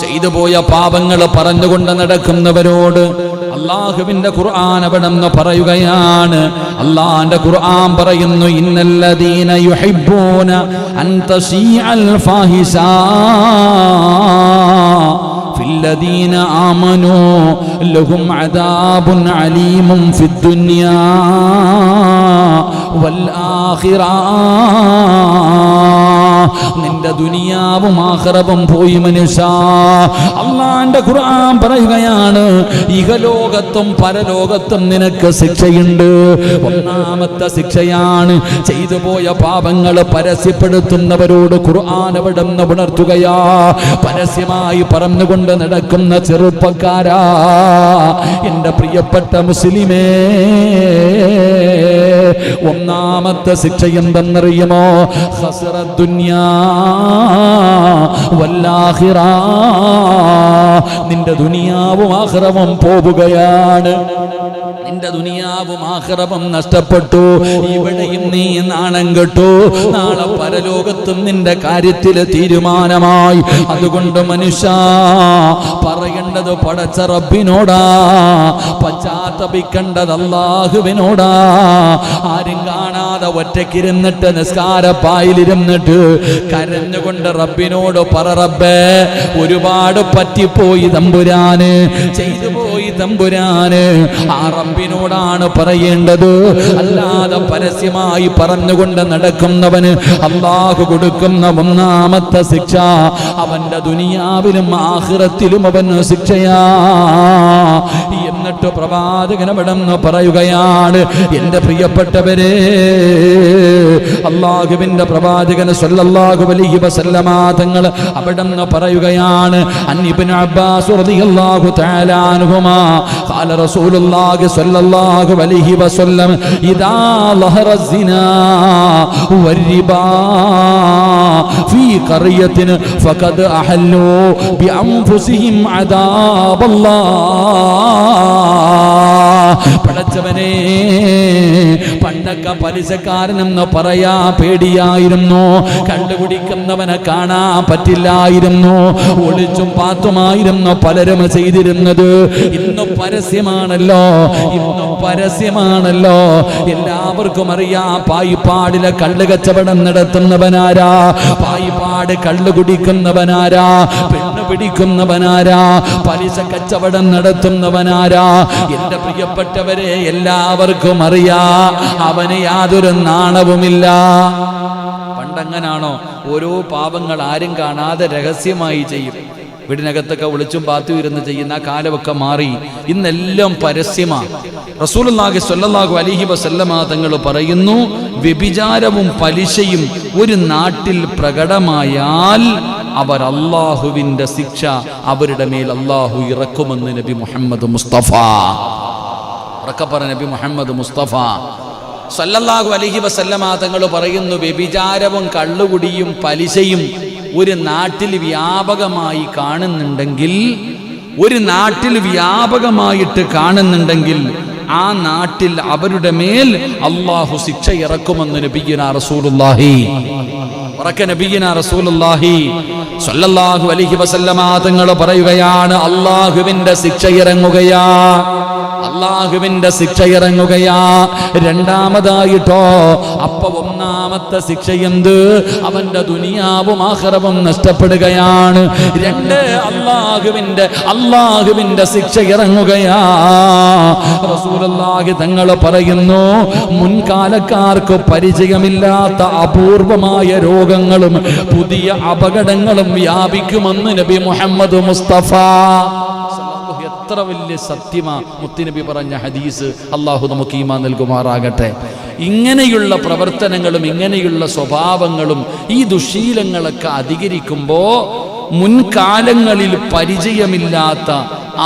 ചെയ്തു പോയ പാപങ്ങൾ പറഞ്ഞുകൊണ്ട് നടക്കുന്നവരോട് അള്ളാഹുവിന്റെ ഖുർആൻ അവിടെന്ന് പറയുകയാണ്. അള്ളാന്റെ ഖുർആൻ പറയുന്നു, ഇന്നല്ലദീന യുഹിബ്ബൂന അൻ തശീഅൽ ഫാഹിശ ഫില്ലദീന ആമനൂ ലഹും അദാബുൻ അലീമുൻ ഫിദ്ദുനിയാ വൽ ആഖിറ. നിന്റെ ദുനിയാവും ആഖിറവും പോയി മനുഷ്യ. അള്ളാന്റെ ഖുർആൻ പറയുകയാണ്, ഇഹലോകത്തും പരലോകത്തും നിനക്ക് ശിക്ഷയുണ്ട്. ഒന്നാമത്തെ ശിക്ഷയാണ്, ചെയ്തു പോയ പാപങ്ങൾ പരസ്യപ്പെടുത്തുന്നവരോട് ഖുർആൻ അവിടുന്ന് ഉണർത്തുകയാ. പരസ്യമായി പറഞ്ഞുകൊണ്ട് നടക്കുന്ന ചെറുപ്പക്കാരാ, എൻ്റെ പ്രിയപ്പെട്ട മുസ്ലിമേ, ഒന്നാമത്തെ ശിക്ഷ എന്തെന്നറിയുമോ? ഖസ്റ ദുനിയാ വൽ ആഖിറ. നിന്റെ ദുനിയാവും ആഖിറവും പോവുകയാണ്. നിന്റെ ദുനിയാവും ആഖിറവും നഷ്ടപ്പെട്ടു. ഇവിടെയും നീ നാണം കെട്ടു. നാളെ പരലോകത്തും നിന്റെ കാര്യത്തിൽ തീരുമാനമായി. അതുകൊണ്ട് മനുഷ്യ, പറയേണ്ടത് പടച്ച റബ്ബിനോടാ, പശ്ചാത്തപിക്കേണ്ടത് അല്ലാഹുവിനോടാ. ആരും കാണാതെ ഒറ്റയ്ക്കിരുന്നിട്ട് നിസ്കാരപ്പായിലിരുന്നിട്ട് കരഞ്ഞുകൊണ്ട് റബ്ബിനോട് പറ, റബ്ബേ, ഒരുപാട് പറ്റിപ്പോയി തമ്പുരാന്, ചെയ്തു പോയി തമ്പുരാന്. ആ റബ്ബിനോടാണ് പറയേണ്ടത്. അല്ലാതെ പരസ്യമായി പറഞ്ഞുകൊണ്ട് നടക്കുന്നവന് അല്ലാഹു കൊടുക്കുന്ന ഒന്നാമത്തെ ശിക്ഷ, അവന്റെ ദുനിയാവിലും ആഖിറത്തിലും അവന് ശിക്ഷയാ. എന്നിട്ട് പ്രവാചകൻ അവിടെന്ന് പറയുകയാണ്, എൻ്റെ പ്രിയപ്പെട്ടവരെ, അല്ലാഹുവിന്റെ പ്രവാചകൻ സ്വല്ലല്ലാഹു അലൈഹി വസല്ലമ തങ്ങൾ അവിടെന്ന് പറയുകയാണ്, അൻ ഇബ്നു അബ്ബാസ് റളിയല്ലാഹു തആല അൻഹുമാ ഖാല റസൂലുള്ളാഹി സ്വല്ലല്ലാഹു അലൈഹി വസല്ലം, ഇദാ ലഹറ സിനാ വരിബാ ഫീ ഖറിയത്തിൻ ഫഖദ് അഹല്ലു ബിഅൻഫുസിഹിം അദാബല്ലാഹ്. പടച്ചവനെ, പണ്ടൊക്കെ പലിശക്കാരനെന്ന് പറയാ പേടിയായിരുന്നു. കണ്ടുപിടിക്കുന്നവനെ കാണാൻ പറ്റില്ലായിരുന്നു. ഒളിച്ചും പാത്തുമായിരുന്നു പലരും ചെയ്തിരുന്നത്. ഇന്ന് പരസ്യമാണല്ലോ, ഇന്ന് പരസ്യമാണല്ലോ. എല്ലാവർക്കും അറിയാം പായിപ്പാടിലെ കള്ള് കച്ചവടം നടത്തുന്നവനാരാ, പായിപ്പാട് കള്ളു കുടിക്കുന്നവനാരാ, പെണ്ണ് പിടിക്കുന്നവനാരാ, പലിശ കച്ചവടം നടത്തുന്നവനാരാ. എന്റെ പ്രിയപ്പെട്ടവരെ, എല്ലാവർക്കും അറിയാ, അവന് യാതൊരു നാണവുമില്ല. പണ്ടങ്ങനാണോ? ഓരോ പാപങ്ങൾ ആരും കാണാതെ രഹസ്യമായി ചെയ്യും. വീടിനകത്തൊക്കെ ഒളിച്ചും പാത്തും ഇരുന്ന് ചെയ്യുന്ന കാലമൊക്കെ മാറി. ഇന്നെല്ലാം പരസ്യമാണ്. റസൂലുള്ളാഹി സ്വല്ലല്ലാഹു അലൈഹി വസല്ലമ തങ്ങൾ പറയുന്നു, വ്യഭിചാരവും പലിശയും ഒരു നാട്ടിൽ പ്രകടമായാൽ അവർ അല്ലാഹുവിന്റെ ശിക്ഷ അവരുടെ മേൽ അല്ലാഹു ഇറക്കുമെന്ന് നബി മുഹമ്മദ് മുസ്തഫ. ഉറക്കപ്പറ നബി മുഹമ്മദ് മുസ്തഫ സല്ലല്ലാഹു അലൈഹി വസല്ലമ തങ്ങൾ പറയുന്നു, വ്യഭിചാരവും കള്ളുകുടിയും പലിശയും ഒരു നാട്ടിൽ വ്യാപകമായി കാണുന്നുണ്ടെങ്കിൽ, ഒരു നാട്ടിൽ വ്യാപകമായിട്ട് കാണുന്നുണ്ടെങ്കിൽ ആ നാട്ടിൽ അവരുടെ മേൽ അള്ളാഹു ശിക്ഷ ഇറക്കുമെന്ന് നബിയുനാ റസൂലുള്ളാഹി നബിയുനാ റസൂലുള്ളാഹി സ്വല്ലല്ലാഹു അലൈഹി വസല്ലമ തങ്ങൾ പറയുകയാണ്, അള്ളാഹുവിന്റെ ശിക്ഷ ഇറങ്ങുകയാ, അള്ളാഹുവിന്റെ ശിക്ഷ ഇറങ്ങുകയാ. രണ്ടാമതായിട്ടോ, അപ്പൊ ഒന്നാമത്തെ ശിക്ഷ എന്ത്? അവന്റെ ദുനിയാവും ആഖിറവും നഷ്ടപ്പെടുകയാണ്. രണ്ട്, അള്ളാഹുവിന്റെ ശിക്ഷ ഇറങ്ങുകയാ. റസൂലുള്ളാഹി തങ്ങൾ പറയുന്നു, മുൻകാലക്കാർക്ക് പരിചയമില്ലാത്ത അപൂർവമായ രോഗങ്ങളും പുതിയ അപകടങ്ങളും വ്യാപിക്കുമെന്ന് നബി മുഹമ്മദ് മുസ്തഫ. എത്ര വലിയ സത്യമാ മുത്തുനബി പറഞ്ഞ ഹദീസ്. അള്ളാഹു നമുക്ക് ഈമാൻ നൽകുമാറാകട്ടെ. ഇങ്ങനെയുള്ള പ്രവർത്തനങ്ങളും ഇങ്ങനെയുള്ള സ്വഭാവങ്ങളും ഈ ദുശീലങ്ങളൊക്കെ അധികരിക്കുമ്പോൾ മുൻകാലങ്ങളിൽ പരിചയമില്ലാത്ത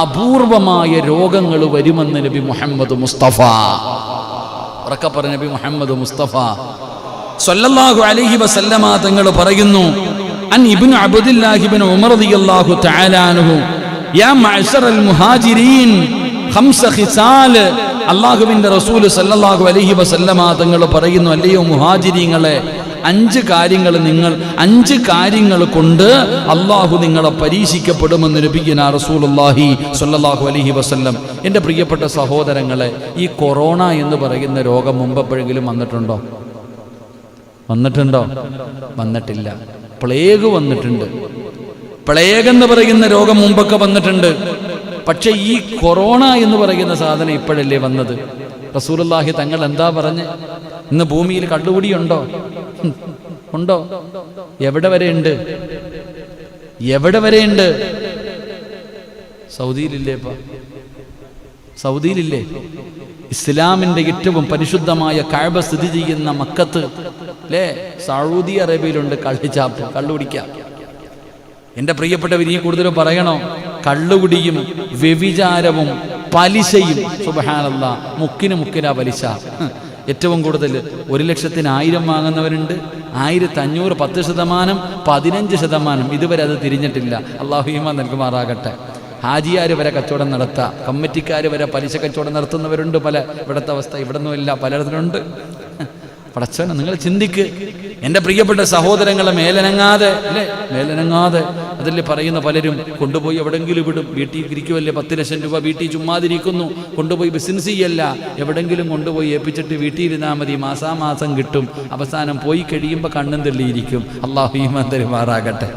അപൂർവമായ രോഗങ്ങൾ വരുമെന്ന് നബി മുഹമ്മദ് മുസ്തഫ. ഉറക്കെ പറഞ്ഞ നബി മുഹമ്മദ് മുസ്തഫ സ്വല്ലല്ലാഹു അലൈഹി വസല്ലമ തങ്ങൾ പറയുന്നു, അൻ ഇബ്നു അബ്ദില്ലാഹി ഇബ്നു ഉമർ റളിയല്ലാഹു തആല അൻഹു, യാ മഅ്ശറൽ മുഹാജിരീൻ ഖംസ ഖിസാൽ. അല്ലാഹുവിന്റെ റസൂൽ സല്ലല്ലാഹു അലൈഹി വസല്ലമ തങ്ങൾ പറയുന്നു, അല്ലയോ മുഹാജിരീങ്ങളെ, 5 കാര്യങ്ങൾ കൊണ്ട് അള്ളാഹു നിങ്ങളെ പരീക്ഷിക്കപ്പെടുമെന്ന് നബിയുനാ റസൂലുള്ളാഹി സ്വല്ലല്ലാഹു അലൈഹി വസല്ലം. എൻ്റെ പ്രിയപ്പെട്ട സഹോദരങ്ങളെ, ഈ കൊറോണ എന്ന് പറയുന്ന രോഗം മുമ്പ് എപ്പോഴെങ്കിലും വന്നിട്ടുണ്ടോ? വന്നിട്ടില്ല. പ്ലേഗ് വന്നിട്ടുണ്ട്. പ്ലേഗ് എന്ന് പറയുന്ന രോഗം മുമ്പൊക്കെ വന്നിട്ടുണ്ട്. പക്ഷെ ഈ കൊറോണ എന്ന് പറയുന്ന സാധനം ഇപ്പോഴല്ലേ വന്നത്? റസൂലുള്ളാഹി തങ്ങൾ എന്താ പറഞ്ഞ്? ഇന്ന് ഭൂമിയിൽ കള്ളുകുടിയുണ്ടോ? ഉണ്ടോ? എവിടെ വരെയുണ്ട്? സൗദിയിലില്ലേ? ഇസ്ലാമിന്റെ ഏറ്റവും പരിശുദ്ധമായ കഅബ സ്ഥിതി ചെയ്യുന്ന മക്കത്ത് അല്ലേ, സൗദി അറേബ്യയിലുണ്ട് കള്ളുകുടിക്കാം. എൻ്റെ പ്രിയപ്പെട്ടവർ, ഇനി കൂടുതൽ പറയണോ? കള്ളുകുടിയും വ്യഭിചാരവും പലിശയും, സുബ്ഹാനല്ലാഹ്, മുക്കിനാ പലിശ. ഏറ്റവും കൂടുതൽ 1,00,000 വാങ്ങുന്നവരുണ്ട്, 1,500, 10%, 15%. ഇതുവരെ അത് തിരിഞ്ഞിട്ടില്ല. അല്ലാഹു ഈമാൻ നൽകുമാറാകട്ടെ. ഹാജിയാർ വരെ കച്ചവടം നടത്താം, കമ്മിറ്റിക്കാർ വരെ പലിശ കച്ചവടം നടത്തുന്നവരുണ്ട്. ഇവിടുത്തെ അവസ്ഥ ഇവിടൊന്നുമില്ല, പലയിടത്തുണ്ട്. പടച്ചോനെ, നിങ്ങൾ ചിന്തിക്ക്. എൻ്റെ പ്രിയപ്പെട്ട സഹോദരങ്ങളെ, മേലനങ്ങാതെ അതിൽ പറയുന്ന പലരും കൊണ്ടുപോയി എവിടെങ്കിലും വിടും. വീട്ടിൽ ഇരിക്കുമല്ലേ, 10 ലക്ഷം രൂപ വീട്ടിൽ ചുമ്മാതിരിക്കുന്നു, കൊണ്ടുപോയി ബിസിനസ് ചെയ്യല്ല, എവിടെങ്കിലും കൊണ്ടുപോയി ഏൽപ്പിച്ചിട്ട് വീട്ടിൽ ഇരുന്നാൽ മതി, മാസാമാസം കിട്ടും. അവസാനം പോയി കഴിയുമ്പോൾ കണ്ണും തെള്ളിയിരിക്കും. അല്ലാഹു ഈമാൻ തരുമാറാകട്ടെ.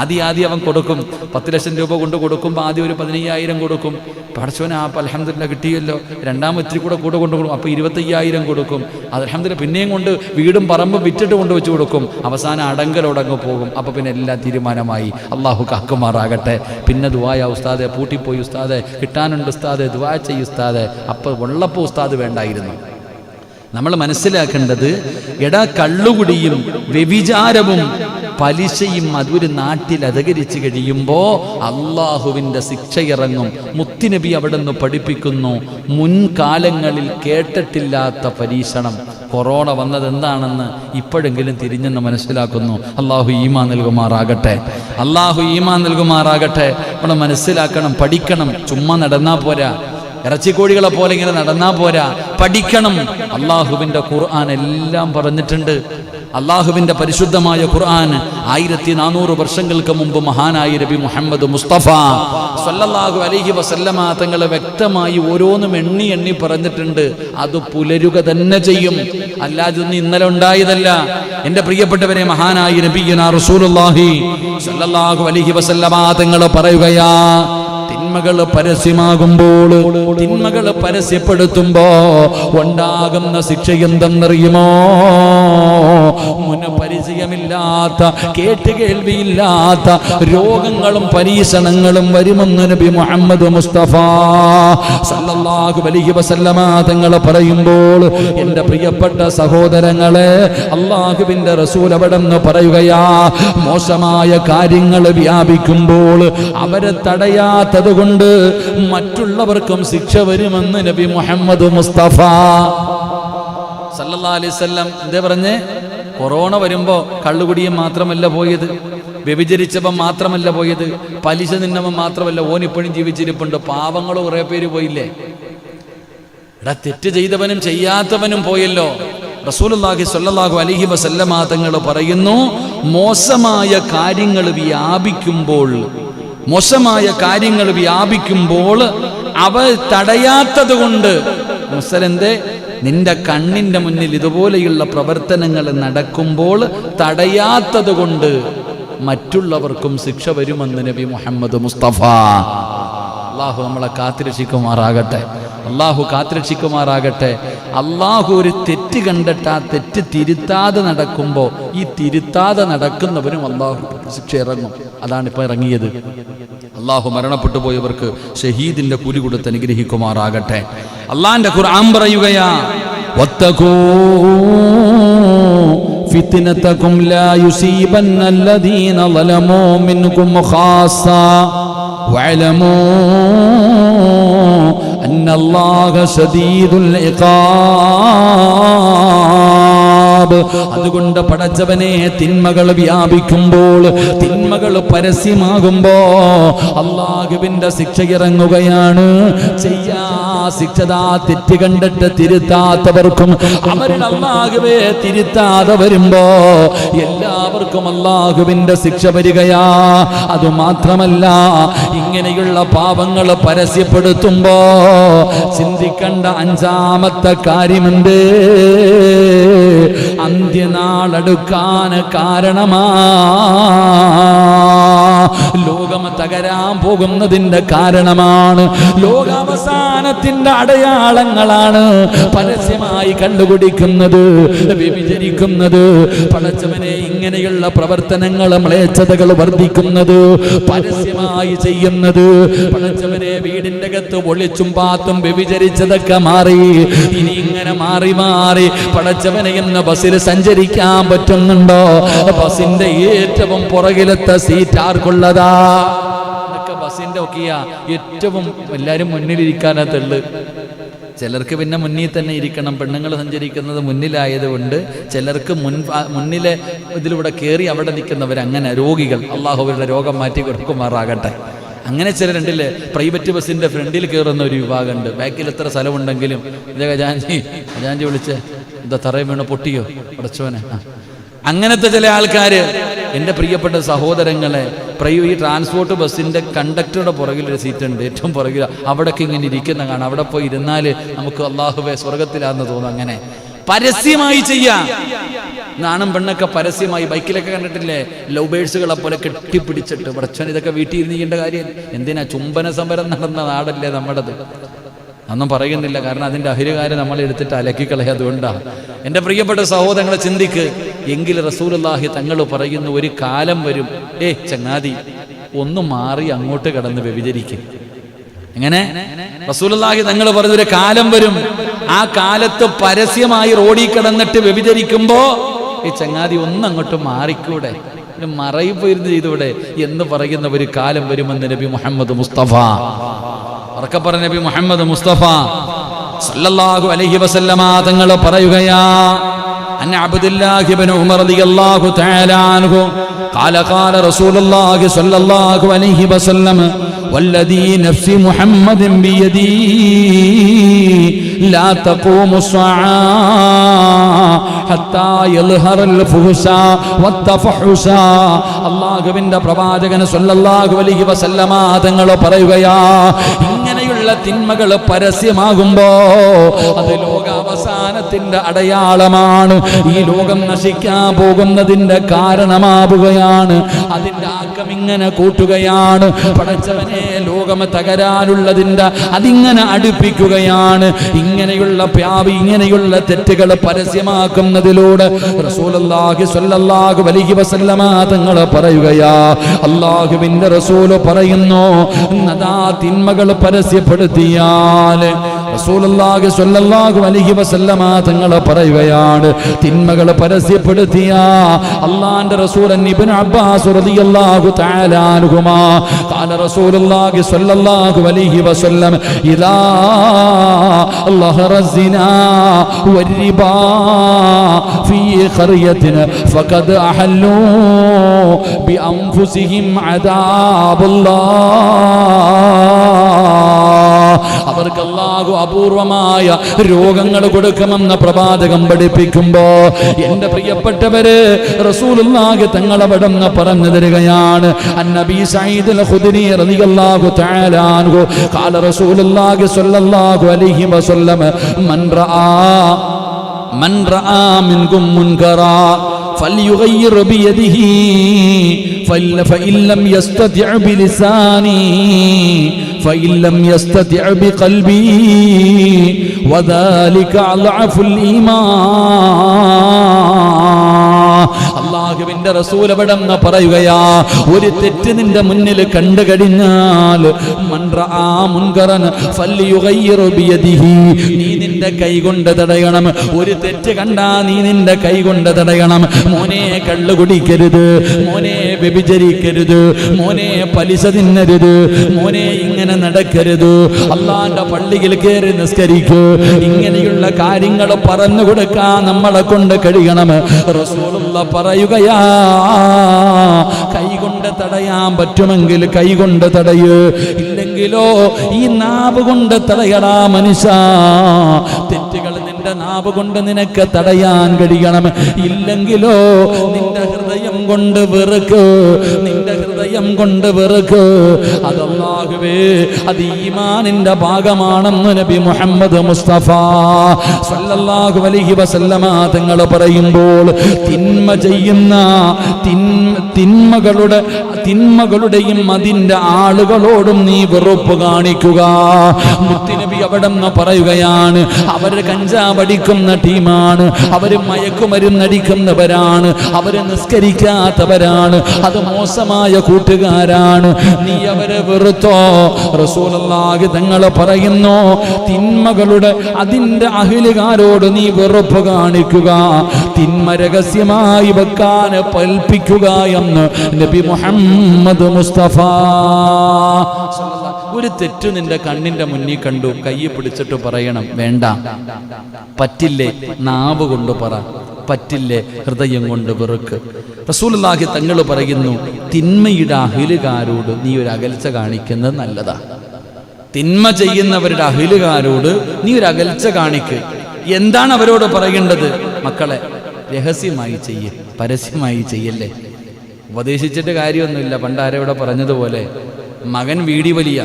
ആദ്യം അവൻ കൊടുക്കും, 10 ലക്ഷം രൂപ കൊണ്ട് കൊടുക്കുമ്പോൾ ആദ്യം ഒരു 15,000 കൊടുക്കും. പടച്ചോനെ, അൽഹംദുലില്ലാ കിട്ടിയല്ലോ. രണ്ടാമത് ഇത്തിരി കൂടെ കൊണ്ട് കൊടുക്കും, അപ്പോൾ 25,000 കൊടുക്കും. അൽഹംദുലില്ലാ പിന്നെയും കൊണ്ട് വീടും പറമ്പും വിറ്റിട്ട് കൊണ്ടുവച്ച് കൊടുക്കും. അവസാനം അടങ്കലോടങ്ങ് പോകും. അപ്പോൾ പിന്നെ എല്ലാം തീരുമാനമായി. അള്ളാഹു കാക്കുമാറാകട്ടെ. പിന്നെ ദുആയ ഉസ്താദെ, പൂട്ടിപ്പോയി ഉസ്താദെ, കിട്ടാനുണ്ട് ഉസ്താദെ, ദുആ ചെയ്യ് ഉസ്താദെ. അപ്പോൾ ഉള്ളപ്പോൾ ഉസ്താദ് വേണ്ടായിരുന്നു. നമ്മൾ മനസ്സിലാക്കേണ്ടത്, കള്ളുകുടിയും വ്യഭിചാരവും പലിശയും അതൊരു നാട്ടിൽ അധകരിച്ച് കഴിയുമ്പോൾ അള്ളാഹുവിൻ്റെ ശിക്ഷ ഇറങ്ങും. മുത്തുനബി അവിടെ നിന്ന് പഠിപ്പിക്കുന്നു, മുൻകാലങ്ങളിൽ കേട്ടിട്ടില്ലാത്ത പരീക്ഷണം കൊറോണ വന്നത് എന്താണെന്ന് ഇപ്പോഴെങ്കിലും തിരിഞ്ഞെന്ന് മനസ്സിലാക്കുന്നു. അള്ളാഹു ഈമാൻ നൽകുമാറാകട്ടെ. നമ്മൾ മനസ്സിലാക്കണം, പഠിക്കണം. ചുമ്മാ നടന്നാ പോരാ, ഇറച്ചിക്കോഴികളെ പോലെ ഇങ്ങനെ നടന്നാ പോരാ, പഠിക്കണം. അള്ളാഹുവിൻ്റെ ഖുർആൻ എല്ലാം പറഞ്ഞിട്ടുണ്ട്. അള്ളാഹുവിൻ്റെ പരിശുദ്ധമായ ഖുർആൻ 1400 വർഷങ്ങൾക്ക് മുമ്പ് മഹാനായ നബി മുഹമ്മദ് മുസ്തഫ സ്വല്ലല്ലാഹു അലൈഹി വസല്ലമ തങ്ങളെ വ്യക്തമായി ഓരോന്നും എണ്ണി പറഞ്ഞിട്ടുണ്ട്. അത് പുലരുക തന്നെ ചെയ്യും, അല്ലാതെ ഒന്നും ഇന്നലെ ഉണ്ടായതല്ല. എൻ്റെ പ്രിയപ്പെട്ടവരെ, മഹാനായ നബിയുനാ റസൂലുള്ളാഹി സ്വല്ലല്ലാഹു അലൈഹി വസല്ലമ തങ്ങൾ പറയുകയാ, തിന്മകൾ പരസ്യമാകുമ്പോൾ, തിന്മകൾ പരസ്യപ്പെടുത്തുമ്പോ ഉണ്ടാകുന്ന ശിക്ഷ എന്തെന്നറിയുമോ? മുന് പരിചയമില്ലാത്ത, കേട്ടുകേൾവിയില്ലാത്ത രോഗങ്ങളും പരീക്ഷണങ്ങളും വരുമെന്ന് നബി മുഹമ്മദ് മുസ്തഫ സല്ലല്ലാഹു അലൈഹി വസല്ലമ തങ്ങൾ പറയുമ്പോൾ, എൻ്റെ പ്രിയപ്പെട്ട സഹോദരങ്ങളെ, അള്ളാഹുവിൻ്റെ റസൂൽ അവിടെ നിന്ന് പറയുകയാ, മോശമായ കാര്യങ്ങൾ വ്യാപിക്കുമ്പോൾ അവരെ തടയാത്തത് കൊണ്ട് മറ്റുള്ളവർക്കും ശിക്ഷ വരുമെന്ന് നബി മുഹമ്മദ് മുസ്തഫ സല്ലല്ലാഹു അലൈഹി വസല്ലം എന്താ പറഞ്ഞേ? കൊറോണ വരുമ്പോ കള്ളുകുടിയും മാത്രമല്ല പോയത്, വ്യഭിചരിച്ചവൻ മാത്രമല്ല പോയത്, പലിശ നിന്നവൻ മാത്രമല്ല, ഓൻ ഇപ്പോഴും ജീവിച്ചിരിപ്പുണ്ട്. പാവങ്ങൾ കുറെ പേര് പോയില്ലേ? എടാ, തെറ്റ് ചെയ്തവനും ചെയ്യാത്തവനും പോയല്ലോ. റസൂലുള്ളാഹി സ്വല്ലല്ലാഹു അലൈഹി വസല്ലമ തങ്ങൾ പറയുന്നു, മോശമായ കാര്യങ്ങൾ വ്യാപിക്കുമ്പോൾ അവ തടയാത്തത് കൊണ്ട്, മുസലന്തേ, നിന്റെ കണ്ണിന്റെ മുന്നിൽ ഇതുപോലെയുള്ള പ്രവർത്തനങ്ങൾ നടക്കുമ്പോൾ തടയാത്തത് കൊണ്ട് മറ്റുള്ളവർക്കും ശിക്ഷ വരുമെന്ന് നബി മുഹമ്മദ് മുസ്തഫ. അള്ളാഹു നമ്മളെ കാത്തിരക്ഷിക്കുമാറാകട്ടെ. അള്ളാഹു ഒരു തെറ്റ് കണ്ടിട്ട് ആ തെറ്റ് തിരുത്താതെ നടക്കുമ്പോൾ ഈ തിരുത്താതെ നടക്കുന്നവരും അള്ളാഹു ശിക്ഷ ഇറങ്ങും. അതാണ് ഇപ്പൊ ഇറങ്ങിയത്. അള്ളാഹു മരണപ്പെട്ടു പോയവർക്ക് ഷഹീദിന്റെ കൂലി കൊടുത്ത് അനുഗ്രഹിക്കുമാറാകട്ടെ. അള്ളാന്റെ ഖുർആൻ പറയുകയാ, വത്തഖൂ ഫിത്നതകും ലാ യുസീബന്നല്ലദീന ളലമൂ മിൻകും ഖാസ്സ വഅലമൂ അന്നല്ലാഹ ശദീദുൽ ഇഖാബ്. അതുകൊണ്ട് പടച്ചവനെ, തിന്മകൾ വ്യാപിക്കുമ്പോൾ, തിന്മകൾ പരസ്യമാകുമ്പോ അല്ലാഹുവിന്റെ ശിക്ഷ ഇറങ്ങുകയാണ്. ശിക്ഷതാ തെറ്റ് കണ്ടിട്ട് തിരുത്താത്തവർക്കും അവരുടെ അല്ലാഹുവേ തിരുത്താതെ വരുമ്പോ എല്ലാവർക്കും അല്ലാഹുവിന്റെ ശിക്ഷ വരികയാ. അതുമാത്രമല്ല, ഇങ്ങനെയുള്ള പാപങ്ങൾ പരസ്യപ്പെടുത്തുമ്പോ ചിന്തിക്കേണ്ട അഞ്ചാമത്തെ കാര്യമുണ്ട്. അന്ത്യനാളടുക്കാൻ കാരണമാ, ലോകം തകരാൻ പോകുന്നതിന്റെ കാരണമാണ്, ലോകാവസാനത്തിന്റെ അടയാളങ്ങളാണ് പരസ്യമായി കണ്ടുപിടിക്കുന്നത്, വ്യഭിചരിക്കുന്നത്, പടച്ചവനെ ഇങ്ങനെയുള്ള പ്രവർത്തനങ്ങൾ, മ്ലേച്ഛതകൾ വർദ്ധിക്കുന്നത്, പരസ്യമായി ചെയ്യുന്നത്. പടച്ചവനെ, വീടിന്റെ അകത്ത് ഒളിച്ചും പാത്തും വ്യഭിചരിച്ചതൊക്കെ മാറി, ഇനി ഇങ്ങനെ മാറി മാറി പടച്ചവനെ ഇന്ന് ബസ്സിൽ സഞ്ചരിക്കാൻ പറ്റുന്നുണ്ടോ? ബസിന്റെ ഏറ്റവും പുറകിലത്തെ സീറ്റ് ആർക്കുള്ളതാ? ബസിന്റെ ഒക്കെയാ ഏറ്റവും എല്ലാരും മുന്നിലിരിക്കാനത്തുള്ളു. ചിലർക്ക് പിന്നെ മുന്നിൽ തന്നെ ഇരിക്കണം. പെണ്ണുങ്ങൾ സഞ്ചരിക്കുന്നത് മുന്നിലായതുകൊണ്ട് ചിലർക്ക് മുന്നിലെ ഇതിലൂടെ കയറി അവിടെ നിൽക്കുന്നവരങ്ങനെ രോഗികൾ. അള്ളാഹു അവരുടെ രോഗം മാറ്റി കൊടുക്കുമാറാകട്ടെ. അങ്ങനെ ചിലരുണ്ടല്ലേ, പ്രൈവറ്റ് ബസ്സിന്റെ ഫ്രണ്ടിൽ കയറുന്ന ഒരു വിഭാഗമുണ്ട്. ബാക്കിൽ എത്ര സ്ഥലമുണ്ടെങ്കിലും ഖജാൻജി വിളിച്ച് എന്താ തറയും വീണ പൊട്ടിയോ പടച്ചോനെ. അങ്ങനത്തെ ചില ആൾക്കാര്, എൻ്റെ പ്രിയപ്പെട്ട സഹോദരങ്ങളെ, ഈ ട്രാൻസ്പോർട്ട് ബസ്സിന്റെ കണ്ടക്ടറുടെ പുറകിലൊരു സീറ്റ് ഉണ്ട്, ഏറ്റവും പുറകിൽ. അവിടേക്ക് ഇങ്ങനെ ഇരിക്കുന്ന കാണാം. അവിടെ പോയി ഇരുന്നാല് നമുക്ക് അല്ലാഹുവേ സ്വർഗത്തിലാന്ന് തോന്നും. അങ്ങനെ പരസ്യമായി ചെയ്യാം. നാണം പെണ്ണൊക്കെ പരസ്യമായി ബൈക്കിലൊക്കെ കണ്ടിട്ടില്ലേ, ലവ് ബേഴ്സുകളെ പോലെ കെട്ടിപ്പിടിച്ചിട്ട്. പടച്ചോൻ, ഇതൊക്കെ വീട്ടിൽ ഇരുന്നിക്കേണ്ട കാര്യം എന്തിനാ? ചുംബന സമരം നടന്ന നാടല്ലേ നമ്മുടേത്. അതൊന്നും പറയുന്നില്ല, കാരണം അതിൻ്റെ അഹിരകാരം നമ്മൾ എടുത്തിട്ട് അലക്കിക്കളയാ. അതുകൊണ്ടാണ് എൻ്റെ പ്രിയപ്പെട്ട സഹോദരങ്ങളെ, ചിന്തിക്ക്. എങ്കിൽ റസൂലുള്ളാഹി തങ്ങൾ പറയുന്ന ഒരു കാലം വരും, ചങ്ങാതി ഒന്ന് മാറി അങ്ങോട്ട് കടന്ന് വ്യഭിചരിക്കും. എങ്ങനെ? റസൂലുള്ളാഹി തങ്ങൾ പറഞ്ഞൊരു കാലം വരും, ആ കാലത്ത് പരസ്യമായി റോഡിൽ കിടന്നിട്ട് വ്യഭിചരിക്കുമ്പോ ചങ്ങാതി ഒന്ന് അങ്ങോട്ട് മാറിക്കൂടെ, മറയിൽ പോയിരുന്ന് ചെയ്തൂടെ എന്ന് പറയുന്ന ഒരു കാലം വരുമെന്ന് നബി മുഹമ്മദ് മുസ്തഫ, ഉറക്കപ്പറ നബി മുഹമ്മദ് മുസ്തഫ സല്ലല്ലാഹു അലൈഹി വസല്ലമ തങ്ങൾ പറയുകയാ, അൻ അബ്ദുല്ലാഹി ഇബ്നു ഉമർ റളിയല്ലാഹു തആല അൻഹു قال قال رسول الله صلى الله عليه وسلم والذي نفس محمد بيدي لا تقوم الساعة حتى يظهر الفحشاء والتفحشاء. അല്ലാഹുവിന്റെ പ്രവാചകൻ സല്ലല്ലാഹു അലൈഹി വസല്ലമ തങ്ങൾ പറയുകയാ, ഇങ്ങനെയുള്ള തിന്മകൾ പരസ്യമാകുമ്പോ അത് ലോകാവസാനത്തിന്റെ അടയാളമാണ്. ഈ ലോകം നശിക്കാൻ പോകുന്നതിന്റെ കാരണമാവുകയാണ്. അതിന്റെ ആക്കം ഇങ്ങനെ കൂട്ടുകയാണ്. പടച്ചവനെ, ലോകം തകരാനുള്ളതിന്റെ അതിങ്ങനെ അടുപ്പിക്കുകയാണ്. ഇങ്ങനെയുള്ള ഇങ്ങനെയുള്ള തെറ്റുകൾ പരസ്യമാക്കുന്നതിലൂടെ റസൂലുള്ളാഹി സ്വല്ലല്ലാഹു അലൈഹി വസല്ലമ തങ്ങൾ പറയുകയാ, അല്ലാഹുവിന്റെ റസൂൽ പറയുന്നു, നദാ തിന്മകൾ പരസ്യപ്പെടുത്തിയാൽ റസൂലുള്ളാഹി സ്വല്ലല്ലാഹു അലൈഹി വസല്ലമ തങ്ങൾ പറയുകയാണ്, തിന്മകൾ പരസ്യപ്പെടുത്തിയ അല്ലാഹുവിന്റെ റസൂൽ ഇബ്നു അബ്ബാസ് റളിയല്ലാഹു തആല അൻഹുമാ ഖാല റസൂലുള്ളാഹി സ്വല്ലല്ലാഹു അലൈഹി വസല്ലം ഇദാ ളഹറ الزنا والربا في قرية فقد أحلوا بأنفسهم عذاب الله. അവർക്ക് അല്ലാഹു അപൂർവമായ രോഗങ്ങൾ കൊടുക്കുമെന്ന് പ്രവാചകം പഠിപ്പിക്കുമ്പോ എന്റെ പ്രിയപ്പെട്ടവര് റസൂലുള്ളാഹി തങ്ങളവിടുന്ന് പറഞ്ഞു തരികയാണ്. അന്നബി സഈദ് അൽ ഖുദ്രി റളിയല്ലാഹു തആല അൻഹു ഖാല റസൂലുള്ളാഹി സ്വല്ലല്ലാഹു അലൈഹി വസല്ലം മൻ റആ മിൻകും മുൻകറാ فليغير بيده فإن لم يستطع بلسانه فإن لم يستطع بقلبه وذلك أضعف الإيمان. അല്ലാഹുവിന്റെ റസൂൽ അവിടെന്ന് പറയുകയാ, ഒരു തെറ്റ് നിന്റെ മുന്നിൽ കണ്ടു കഴിഞ്ഞാൽ മൻ റആ മുൻകറൻ ഫല്യുഗയ്യിറു ബിയദിഹി, നീ നിന്റെ കൈ കൊണ്ട് തടയണം. ഒരു തെറ്റ് കണ്ടാ നീ നിന്റെ കൈ കൊണ്ട് തടയണം. മോനെ കള്ളു കുടിക്കരുത്, മോനെ വ്യഭിചരിക്കരുത്, മോനെ പലിശ തിന്നരുത്, മോനെ ഇങ്ങനെ നടക്കരുത്, അള്ളാന്റെ പള്ളിയിൽ കയറി നിസ്കരിക്കൂ. ഇങ്ങനെയുള്ള കാര്യങ്ങൾ പറഞ്ഞു കൊടുക്കാൻ നമ്മളെ കൊണ്ട് കഴിയണം. റസൂലുള്ള പറയുകയാ, കൈകൊണ്ട് തടയാൻ പറ്റുമെങ്കിൽ കൈകൊണ്ട് തടയൂ, ഇല്ലെങ്കിലോ ഈ നാവ് കൊണ്ട് തടയടാ മനുഷ്യ. തെറ്റുകൾ നിന്റെ നാവ് കൊണ്ട് നിനക്ക് തടയാൻ കഴിയണം. ഇല്ലെങ്കിലോ നിന്റെ ഹൃദയം കൊണ്ട് വെറുക്ക്, നിന്റെ ഹൃദയം കൊണ്ട് വെറുക്ക്. അത് അല്ലാഹുവേ, അത് ഈമാനിന്റെ ഭാഗമാണെന്ന് നബി മുഹമ്മദ് മുസ്തഫ സല്ലല്ലാഹു അലൈഹി വസല്ലമ തങ്ങൾ പറയുമ്പോൾ, തിന്മ ചെയ്യുന്ന തിന്മകളുടെയും അതിന്റെ ആളുകളോടും നീ വെറുപ്പ് കാണിക്കുക. മുത്തുനബി അവിടെ നിന്ന് പറയുകയാണ്, അവര് കഞ്ചാവ് അടിക്കുന്ന ടീമാണ്, അവര് മയക്കുമരുന്നടിക്കുന്നവരാണ്, അവര് നിസ്കരിക്കാത്തവരാണ്, അത് മോശമായ കൂട്ടുകാരാണ്, നീ അവരെ വെറുത്തോ. റസൂലുള്ളാഹി തങ്ങൾ പറയുന്നു, തിന്മകളുടെ അതിന്റെ അഹ്ലുകാരോട് നീ വെറുപ്പ് കാണിക്കുക, തിന്മ രഹസ്യമായി വെക്കാൻ കൽപ്പിക്കുക എന്ന് നബി മുഹമ്മദ് മുസ്തഫ. ഒരു തെറ്റു നിന്റെ കണ്ണിന്റെ മുന്നിൽ കണ്ടു, കൈ പിടിച്ചിട്ട് പറയണം, വേണ്ട, പറ്റില്ലേ, നാവ് കൊണ്ട് പറ, പറ്റില്ലേ, ഹൃദയം കൊണ്ട് വെറുക്ക്. റസൂലുള്ളാഹി തങ്ങൾ പറയുന്നു, തിന്മയുടെ അഹ്ലുകാരോട് നീ ഒരു അകൽച്ച കാണിക്കുന്നത് നല്ലതാ. തിന്മ ചെയ്യുന്നവരുടെ അഹ്ലുകാരോട് നീ ഒരു അകൽച്ച കാണിക്ക്. എന്താണ് അവരോട് പറയേണ്ടത്? മക്കളെ, രഹസ്യമായി ചെയ്യ്, പരസ്യമായി ചെയ്യല്ലേ. ഉപദേശിച്ചിട്ട് കാര്യമൊന്നുമില്ല. പണ്ടാരവിടെ പറഞ്ഞതുപോലെ, മകൻ വീടി വലിയ,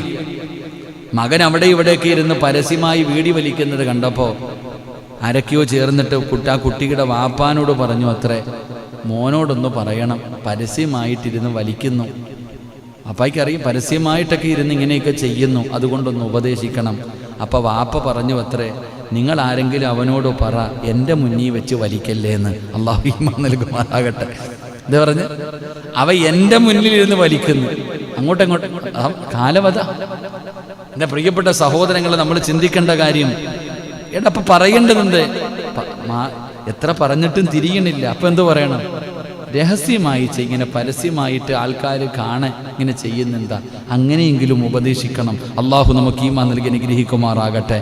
മകൻ അവിടെ ഇവിടെയൊക്കെ ഇരുന്ന് പരസ്യമായി വീടി വലിക്കുന്നത് കണ്ടപ്പോൾ ആരൊക്കെയോ ചേർന്നിട്ട് കുട്ടിയുടെ വാപ്പാനോട് പറഞ്ഞു അത്രേ, മോനോടൊന്ന് പറയണം, പരസ്യമായിട്ടിരുന്ന് വലിക്കുന്നു. അപ്പായ്ക്കറിയും പരസ്യമായിട്ടൊക്കെ ഇരുന്ന് ഇങ്ങനെയൊക്കെ ചെയ്യുന്നു, അതുകൊണ്ടൊന്ന് ഉപദേശിക്കണം. അപ്പം വാപ്പ പറഞ്ഞു അത്രേ, നിങ്ങൾ ആരെങ്കിലും അവനോട് പറ, എൻ്റെ മുന്നിൽ വെച്ച് വലിക്കല്ലേ എന്ന്. അല്ലാഹു ഈമാൻ നൽകുമാറാകട്ടെ. എന്താ പറഞ്ഞ്? അവ എൻ്റെ മുന്നിലിരുന്ന് വലിക്കുന്നു, അങ്ങോട്ടങ്ങോട്ടും കാലവധ. എൻ്റെ പ്രിയപ്പെട്ട സഹോദരങ്ങളെ, നമ്മൾ ചിന്തിക്കേണ്ട കാര്യം, അപ്പം പറയേണ്ടതുണ്ട്. എത്ര പറഞ്ഞിട്ടും തിരിയണില്ല. അപ്പം എന്തു പറയണം? രഹസ്യമായി ഇങ്ങനെ പരസ്യമായിട്ട് ആൾക്കാർ കാണാൻ ഇങ്ങനെ ചെയ്യുന്നെന്താ, അങ്ങനെയെങ്കിലും ഉപദേശിക്കണം. അള്ളാഹു നമുക്ക് ഈമാൻ നൽകി അനുഗ്രഹിക്കുമാറാകട്ടെ.